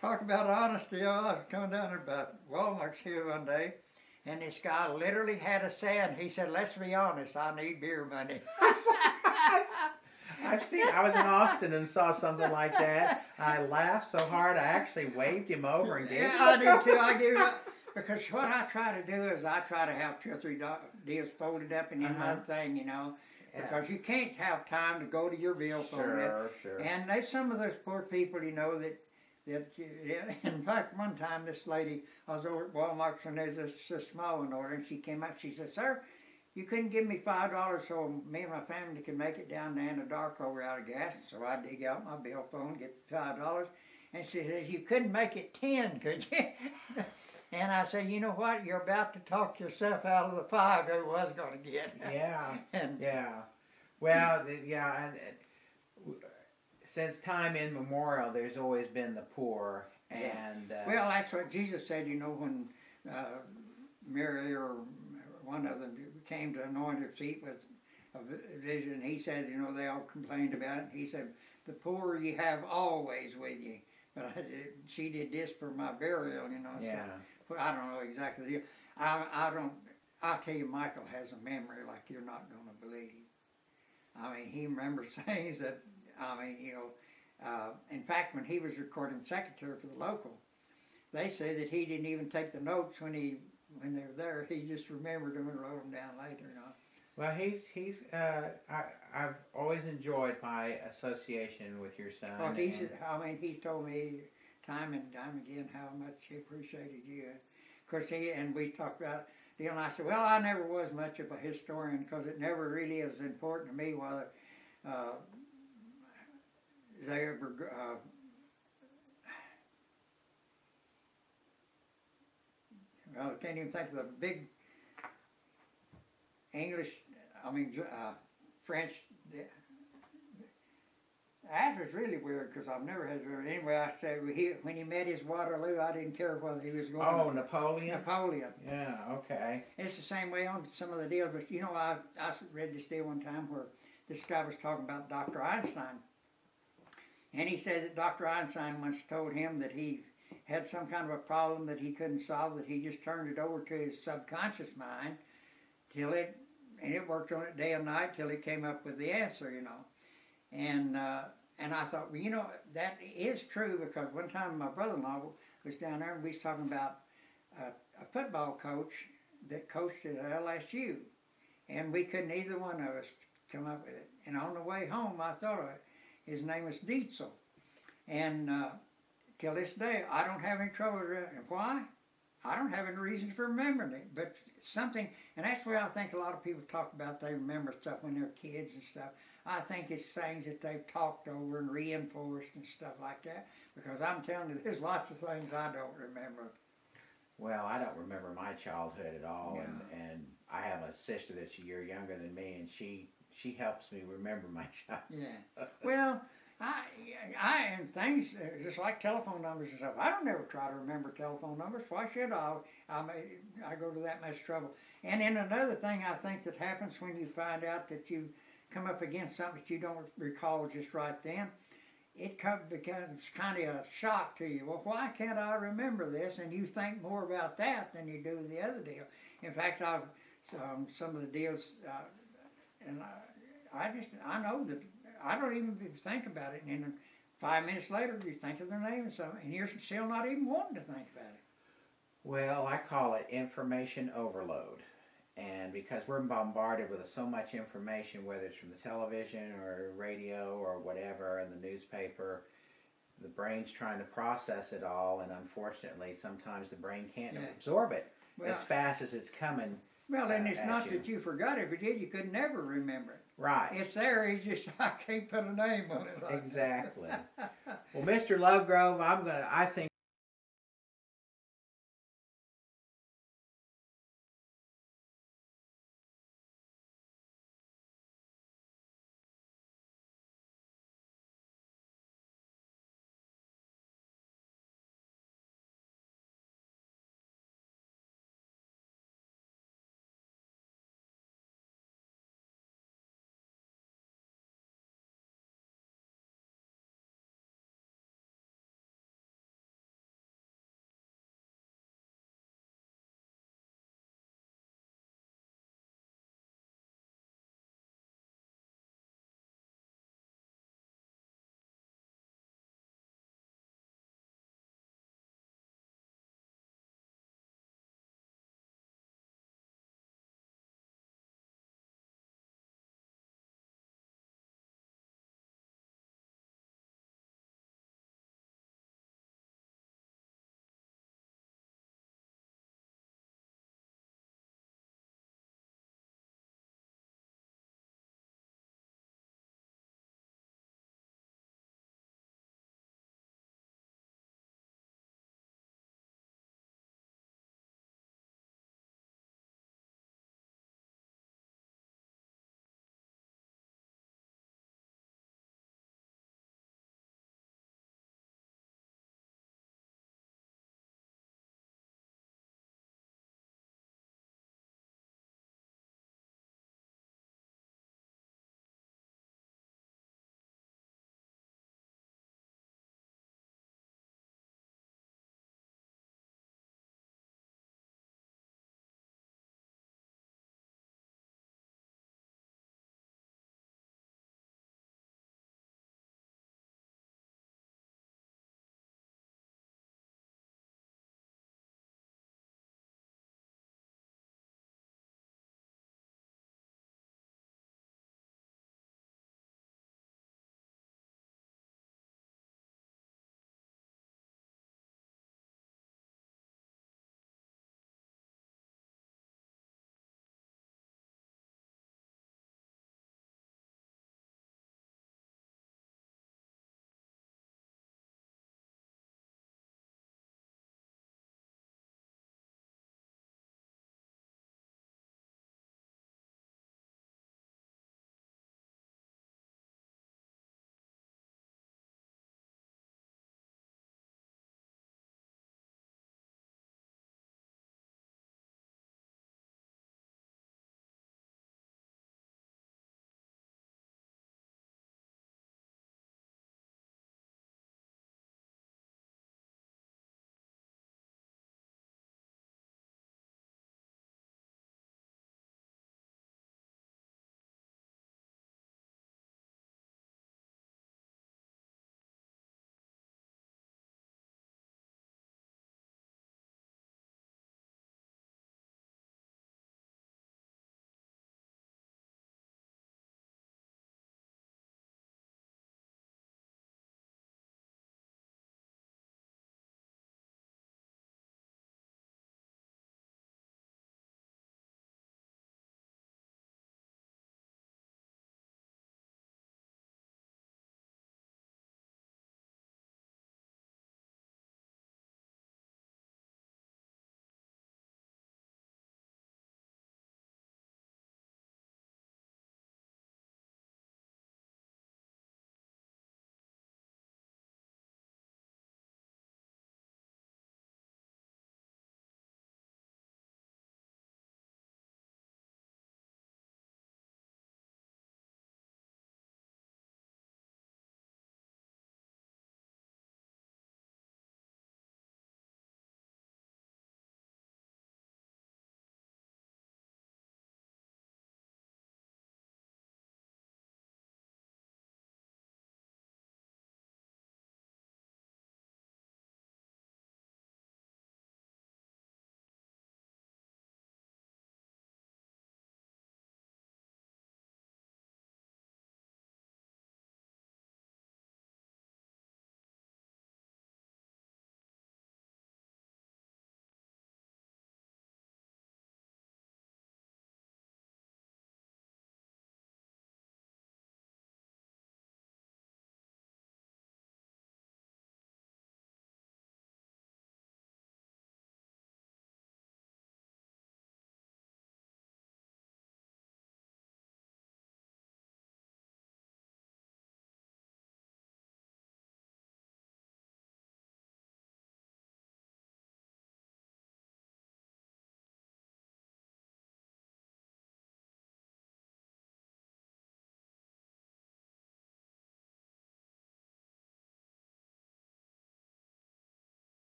talk about honesty. I was coming down there by Walmart's here one day, and this guy literally had a saying. He said, "Let's be honest, I need beer money." I've seen. I was in Austin and saw something like that. I laughed so hard I actually waved him over and gave him. I did too. I gave up because what I try to do is I try to have 2 or 3 deals folded up in one thing, you know. Because you can't have time to go to your billfold. Sure. And there's some of those poor people, you know, that in fact, one time this lady, I was over at Walmart and there's this small one order, and she came up, she said, "Sir, you couldn't give me $5 so me and my family can make it down there in the dark over out of gas." So I dig out my billfold and get $5. And she says, "You couldn't make it 10, could you?" And I said, "You know what? You're about to talk yourself out of the 5 I was going to get." Yeah. And, Well, since time immemorial, there's always been the poor, and well, that's what Jesus said. You know, when Mary or one of them came to anoint his feet with a vision, he said, you know, they all complained about it. He said, "The poor you have always with you, but she did this for my burial." You know. Yeah. So, I don't know exactly the deal. I'll tell you, Michael has a memory like you're not going to believe. I mean, he remembers things that, you know, in fact, when he was recording secretary for the local, they say that he didn't even take the notes when they were there. He just remembered them and wrote them down later, you know. Well, I've always enjoyed my association with your son. Well, he's told me time and time again how much he appreciated you. Of course, we talked about it, and I said, "Well, I never was much of a historian because it never really is important to me whether they ever well, I can't even think of the big English, French. That was really weird because I've never had. Anyway, I said when he met his Waterloo, I didn't care whether he was going. Oh, Napoleon. Napoleon. Yeah. Okay. It's the same way on some of the deals, but you know, I read this deal one time where this guy was talking about Dr. Einstein, and he said that Dr. Einstein once told him that he had some kind of a problem that he couldn't solve, that he just turned it over to his subconscious mind and it worked on it day and night till he came up with the answer, you know. And I thought, well, you know, that is true because one time my brother-in-law was down there and we was talking about a football coach that coached at LSU. And we couldn't, either one of us, come up with it. And on the way home, I thought of it. His name was Dietzel. And till this day, I don't have any trouble with it. And why? I don't have any reason for remembering it. But something, and that's where I think a lot of people talk about they remember stuff when they're kids and stuff. I think it's things that they've talked over and reinforced and stuff like that. Because I'm telling you, there's lots of things I don't remember. Well, I don't remember my childhood at all, Yeah. and I have a sister that's a year younger than me, and she helps me remember my childhood. Yeah. Well, and things just like telephone numbers and stuff. I don't ever try to remember telephone numbers. Why should I? I go to that much trouble. And then another thing I think that happens when you find out that you come up against something that you don't recall just right then, it becomes kind of a shock to you. Well, why can't I remember this? And you think more about that than you do the other deal. In fact, I've some of the deals, and I know that I don't even think about it. And then 5 minutes later, you think of their name and something, and you're still not even wanting to think about it. Well, I call it information overload. And because we're bombarded with so much information, whether it's from the television or radio or whatever, and the newspaper, the brain's trying to process it all, and unfortunately, sometimes the brain can't absorb it. Well, as fast as it's coming. well, and it's at not you. that you forgot it. If you did, you could never remember it. Right. It's there. It's just I can't put a name on it. Exactly. Well, Mr. Lovegrove, I think